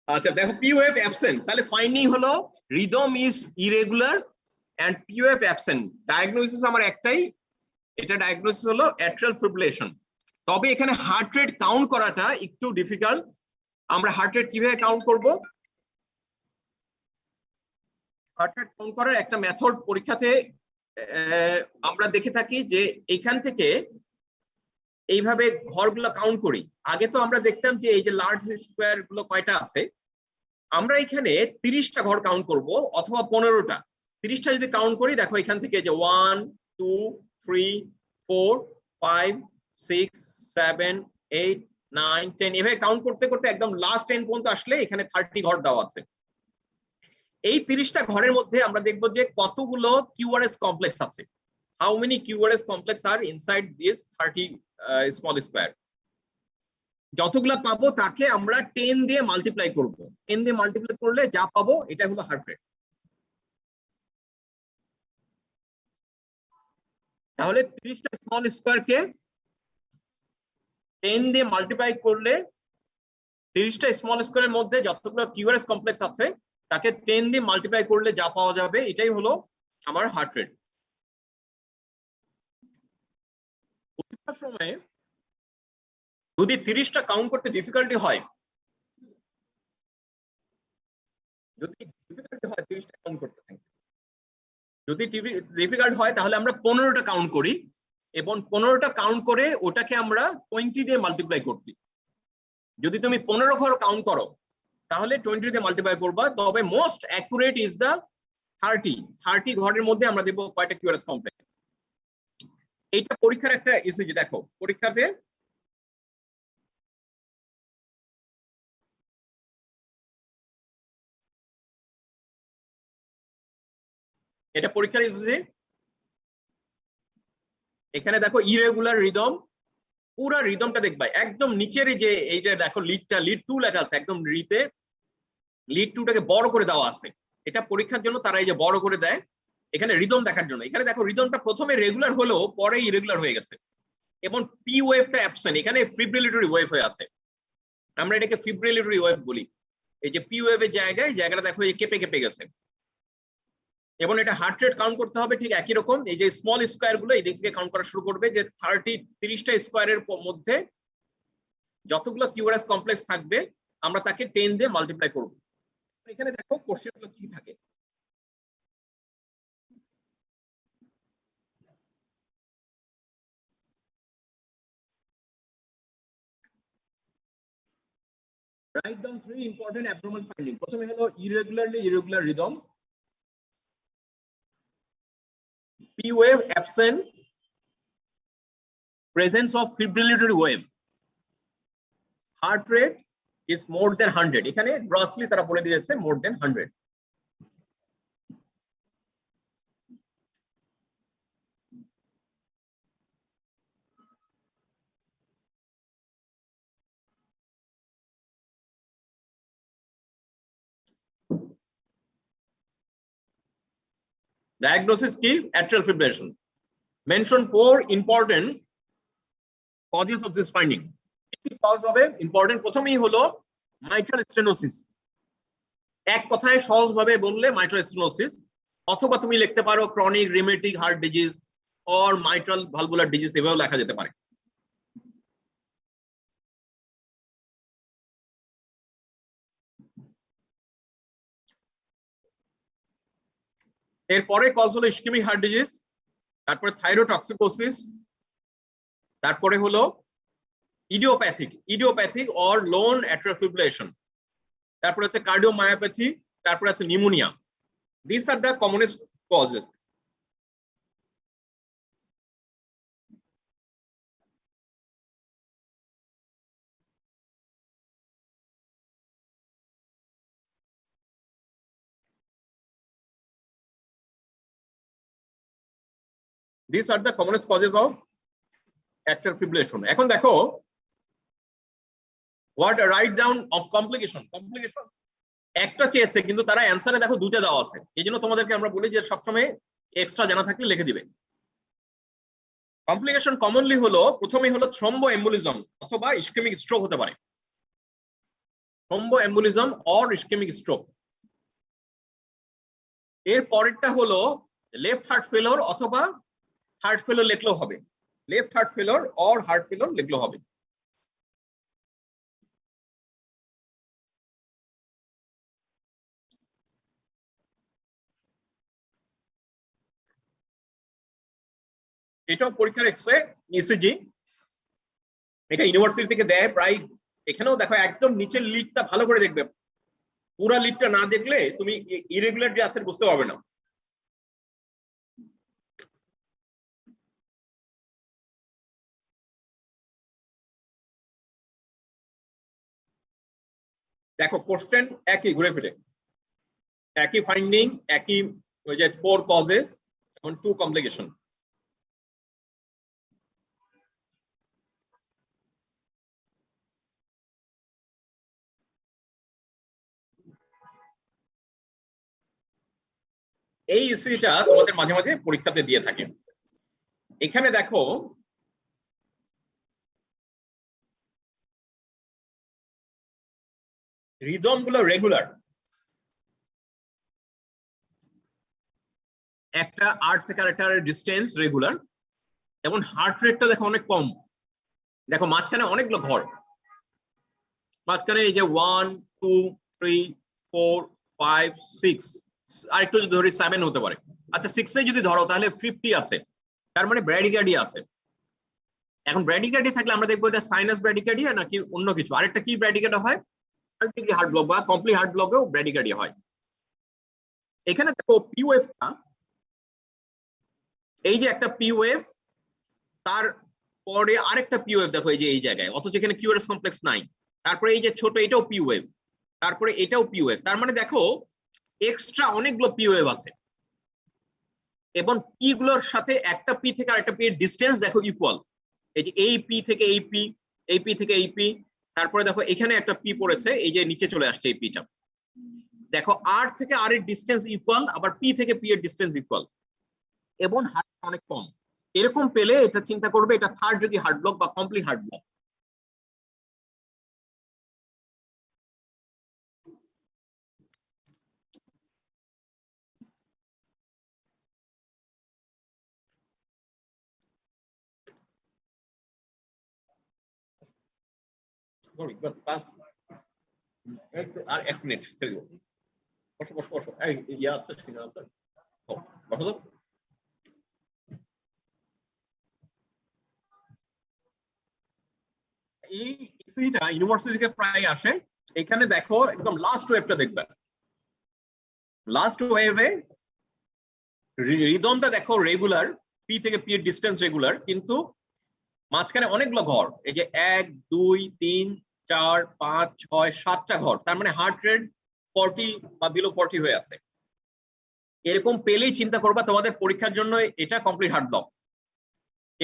আচ্ছা দেখো পি ওয়েভ অ্যাবসেন্ট, তাহলে ফাইন্ডিং হলো rhythm is irregular and P wave absent. Diagnosis আমার একটাই, এটা ডায়াগনোসিস হলো অ্যাট্রিয়াল ফিব্রিলেশন। তবে এখানে হার্ট রেট কাউন্ট করাটা একটু ডিফিকাল্ট। আমরা হার্ট রেট কিভাবে কাউন্ট করব? হার্ট রেট কাউন্ট করার একটা মেথড পরীক্ষাতে আমরা দেখে থাকি যে এইখান থেকে এইভাবে ঘরগুলো কাউন্ট করি। আগে তো আমরা দেখতাম যে এই যে লার্জ স্কোয়ার গুলো কয়টা আছে, আমরা এখানে 30টা ঘর কাউন্ট করব অথবা 15টা। 30টা যদি কাউন্ট করি দেখো এখান থেকে যে 1 2 3 4 5 6 7 8 9 10 এভাবে কাউন্ট করতে করতে একদম লাস্ট 10 পর্যন্ত আসলে এখানে 30 ঘর দেওয়া আছে। এই 30টা ঘরের মধ্যে আমরা দেখব যে কতগুলো কিউআরএস কমপ্লেক্স আছে, how many QRS complex are inside this 30 small square. যতগুলো পাবো তাকে আমরা 10 দিয়ে মাল্টিপ্লাই করব, 10 দিয়ে মাল্টিপ্লাই করলে যা পাবো এটা হলো হার্ট রেট। তাহলে 30টা স্মল স্কোয়ারকে 10 দিয়ে মাল্টিপ্লাই করলে 30টা স্মল স্কোয়ারের মধ্যে যতগুলো কিউআরএস কমপ্লেক্স আছে তাকে 10 দিয়ে মাল্টিপ্লাই করলে যা পাওয়া যাবে এটাই হলো আমার হার্ট রেট। পরীক্ষার সময় যদি 30টা কাউন্ট করতে ডিফিকাল্টি হয়, যদি ডিফিকাল্টি হয় 30টা কাউন্ট করতে, যদি ডিফিকাল্ট হয় তাহলে আমরা 15টা কাউন্ট করি এবং 15টা কাউন্ট করে ওটাকে আমরা 20 দিয়ে মাল্টিপ্লাই করছি। যদি তুমি 15 ঘর কাউন্ট করো তাহলে 20 দিয়ে মাল্টিপ্লাই করবা। তবে মোস্ট অ্যাকুরেট ইজ দা 30 ঘরের মধ্যে আমরা দেব কয়টা কিউআরএস কমপ্লেক্স। এইটা পরীক্ষার একটা ইসিজি। দেখো পরীক্ষাতে এটা পরীক্ষার ইসিজি। এখানে দেখো ইরেগুলার রিদম, পুরো রিদমটা দেখবা একদম নিচের যে এই যে দেখো লিডটা, লিড 2 লেখা আছে একদম রিতে, লিড 2টাকে বড় করে দেওয়া আছে। এটা পরীক্ষার জন্য তারা এই যে বড় করে দেয় এখানে রিদম দেখার জন্য। এখানে দেখো রিদমটা প্রথমে রেগুলার হলেও পরে ইরেগুলার হয়ে গেছে এবং পি ওয়েভটা অ্যাবসেন্ট, এখানে ফিব্রিলেটরি ওয়েভ হয়ে আছে। আমরা এটাকে ফিব্রিলেটরি ওয়েভ বলি। এই যে পি ওয়েভের জায়গাটা দেখো এই কেঁপে কেঁপে গেছে। এবং এটা হার্ট রেট কাউন্ট করতে হবে ঠিক একই রকম। এই যে স্মল স্কোয়ার গুলো এই দিক থেকে কাউন্ট করা শুরু করবে যে 30টা স্কোয়ারের মধ্যে যতগুলো কিউআরএস কমপ্লেক্স থাকবে আমরা তাকে 10 দিয়ে মাল্টিপ্লাই করব। এখানে দেখো কোশ্চেন গুলো কি থাকে। Write down 3 important abnormal findings. প্রথমে হলো irregular rhythm, P wave absent, presence of fibrillatory wave, heart rate is more than 100. এখানে গ্রসলি তারা বলে দিয়েছে more than 100. Diagnosis key atrial fibrillation. Mention 4 important causes of this finding. কি cause হবে important? প্রথমেই হলো মাইট্রাল স্টেনোসিস। এক কথায় সহজভাবে বললে মাইট্রাল স্টেনোসিস, অথবা তুমি লিখতে পারো chronic rheumatic heart disease or mitral valvular disease, এভাবেও লেখা যেতে পারে। এরপরে কজ হলো ইসকেমিক হার্ট ডিজিজ, তারপরে থাইরোটক্সিকোসিস, তারপরে হলো idiopathic or loan atrial fibrillation, তারপরে হচ্ছে কার্ডিওমায়োপ্যাথি, তারপরে আছে pneumonia. This are the commonest causes. These are the commonest causes of atrial fibrillation. এখন দেখো what a write down of complication. একটা চেয়েছে কিন্তু তারা অ্যানসারে দেখো দুটো দেওয়া আছে, এই জন্য তোমাদেরকে আমরা বলি যে সবসময় এক্সট্রা জানা থাকলে লিখে দিবে। কমপ্লিকেশন কমনলি হলো, প্রথমেই হলো থ্রম্বোএম্বোলিজম অথবা ইসকেমিক স্ট্রোক হতে পারে। Thromboembolism or ischaemic stroke. এর পরেরটা হলো লেফট হার্ট ফেলোর অথবা হার্ট ফেলোর লিখলেও হবে, left heart failure or heart failure লিখলেও হবে। এটাও পরীক্ষার এক্সরে ইসিজি, এটা ইউনিভার্সিটি থেকে দেয় প্রায়। এখানেও দেখো একদম নিচের লিডটা ভালো করে দেখবে, পুরা লিডটা না দেখলে তুমি ইরেগুলার যে আছে বুঝতে পারবে না। দেখো কোশ্চেন একই ঘুরে ফিরে, একই ফাইন্ডিং, একই ওই যে 4 কজেস এবং 2 কমপ্লিকেশন। এই ইসিটা তোমাদের মাঝে মাঝে পরীক্ষাতে দিয়ে থাকে। এখানে দেখো রিদম গুলো রেগুলার, একটা আর্ট থেকে আরেকটার ডিস্টেন্স রেগুলার, এবং হার্ট রেটটা দেখো অনেক কম। দেখো মাঝখানে অনেকগুলো ঘর, মাঝখানে এই যে 1 2 3 4 5 6, আর একটু যদি ধরি 7 হতে পারে। আচ্ছা 6 এ যদি ধরো তাহলে 50 আছে, তার মানে ব্র্যাডিকার্ডিয়া আছে। এখন ব্র্যাডিকার্ডিয়া থাকলে আমরা দেখবো এটা সাইনাস ব্র্যাডিকার্ডিয়া নাকি অন্য কিছু। আরেকটা কি ব্র্যাডিকার্ডিয়া হয়, মাল্টিপ্লি হার্ট ব্লক বা কমপ্লিট হার্ট ব্লকেও ব্র্যাডিকার্ডিয়া হয়। এখানে দেখো পি ওয়েভটা, এই যে একটা পি ওয়েভ, তার পরে আরেকটা পি ওয়েভ দেখো এই যে এই জায়গায়, অথচ এখানে কিউআরএস কমপ্লেক্স নাই। তারপরে এই যে ছোট এটাও পি ওয়েভ, তারপরে এটাও পি ওয়েভ। তার মানে দেখো এক্সট্রা অনেকগুলো পি ওয়েভ আছে, এবং পি গুলোর সাথে একটা পি থেকে আরেকটা পি এর ডিসটেন্স দেখো ইকুয়াল। এই যে এই পি থেকে এই পি, এই পি থেকে এই পি, তারপরে দেখো এখানে একটা পি পড়েছে, এই যে নিচে চলে আসছে এই পিটা। দেখো আর থেকে আর এর ডিসটেন্স ইকুয়াল, আবার পি থেকে পি এর ডিসটেন্স ইকুয়াল, এবং হার্ট অনেক কম। এরকম পেলে এটা চিন্তা করবে এটা থার্ড ডিগ্রি হার্ট ব্লক বা কমপ্লিট হার্ট ব্লক। আর 1 মিনিট ছেড়ে দেবো। বসো বসো বসো, ইয়া আছে সেটা আছে, বসো তো। এই ইসিটা ইউনিভার্সিটি থেকে প্রায় আসে। এখানে দেখো একদম লাস্ট ওয়েভটা দেখবে, লাস্ট ওয়েভে রিদমটা দেখো রেগুলার, পি থেকে পি এর ডিসটেন্স রেগুলার, কিন্তু মাঝখানে অনেকগুলো ঘর, এই যে 1 2 3 4 5 6 7টা ঘর। তার মানে হার্ট রেট 40 বা বিলো 40 হয়ে আছে। এরকম পেলেই চিন্তা করবা তোমাদের পরীক্ষার জন্য এটা কমপ্লিট হার্ট ব্লক।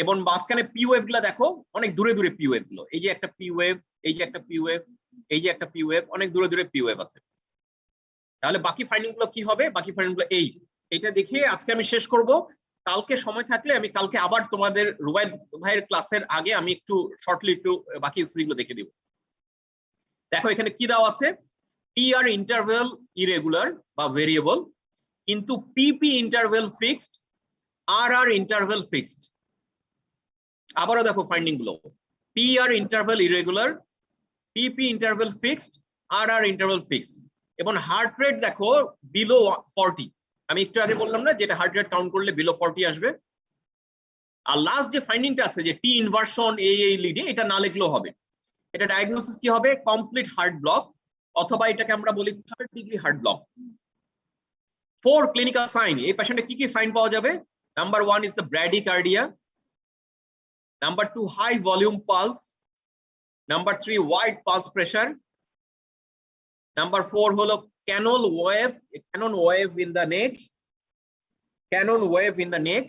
এবং মাঝখানে পি ওয়েভ গুলা দেখো অনেক দূরে দূরে পি ওয়েভ গুলো, এই যে একটা পি ওয়েভ, এই যে একটা পি ওয়েভ, এই যে একটা পি ওয়েভ, অনেক দূরে দূরে পি ওয়েভ আছে। তাহলে বাকি ফাইন্ডিং গুলো কি হবে? বাকি ফাইন্ডিং গুলো এইটা দেখিয়ে আজকে আমি শেষ করব। কালকে সময় থাকলে আমি কালকে আবার তোমাদের রুবাইদ ভাইয়ের ক্লাসের আগে আমি একটু শর্টলি একটু বাকি গুলো দেখে দিব। দেখো এখানে কি দেওয়া আছে, পি আর ইন্টারভেল ইরেগুলার বা ভেরিয়েবল, কিন্তু পিপি ইন্টারভেল ফিক্সড, আর আর ইন্টারভেল ফিক্সড। আবারও দেখো ফাইন্ডিং গুলো, পি আর ইন্টারভেল ইরেগুলার, পিপি ইন্টারভেল ফিক্সড, আর আর ইন্টারভেল ফিক্সড, এবং হার্ট রেট দেখো বিলো 40। আমি একটু আগে বললাম না যেটা হার্ট রেট কাউন্ট করলে বিলো 40 আসবে। আর লাস্ট যে ফাইন্ডিংটা আছে যে টি ইনভার্সন এই লিডে, এটা না লিখলেও হবে। এটা ডায়াগনোসিস কি হবে? কমপ্লিট হার্ট ব্লক, অথবা এটাকে আমরা বলি 3rd degree heart block. 4 clinical sign. এই পেশেন্টে কি কি সাইন পাওয়া যাবে? Number 1 is the bradycardia, number 2 high volume pulse, number 3 wide pulse pressure, number 4 হলো cannon wave in the neck, cannon wave in the neck.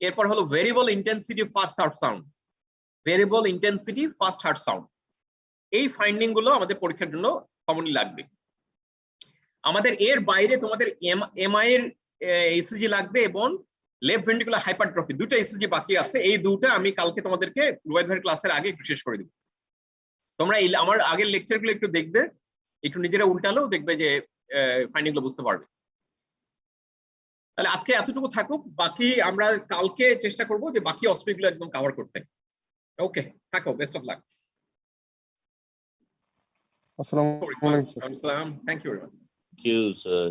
এরপর হলো variable intensity first heart sound, variable intensity first heart sound. এই finding গুলো আমাদের পরীক্ষার জন্য commonly লাগবে। আমাদের এর বাইরে তোমাদের এমআই এর ইসিজি লাগবে এবং লেফট ভেন্ট্রিকুলার হাইপারট্রফি, দুটো ইসিজি বাকি আছে। এই দুটো আমি কালকে তোমাদেরকে রুবাইদ ভাইয়ের ক্লাসের আগে একটু শেষ করে দিব। তোমরা আমার আগের লেকচারগুলো একটু দেখবে, একটু নিজেরা উল্টালেও দেখবে যে ফাইন্ডিং গুলো বুঝতে পারবে। তাহলে আজকে এতটুকু থাকুক, বাকি আমরা কালকে চেষ্টা করব যে বাকি অস্পিক গুলো একদম কভার করতে। ওকে, থাকো, বেস্ট অফ লাক। আসসালামু আলাইকুম স্যার। আসসালাম, thank you very much. Thank you, sir.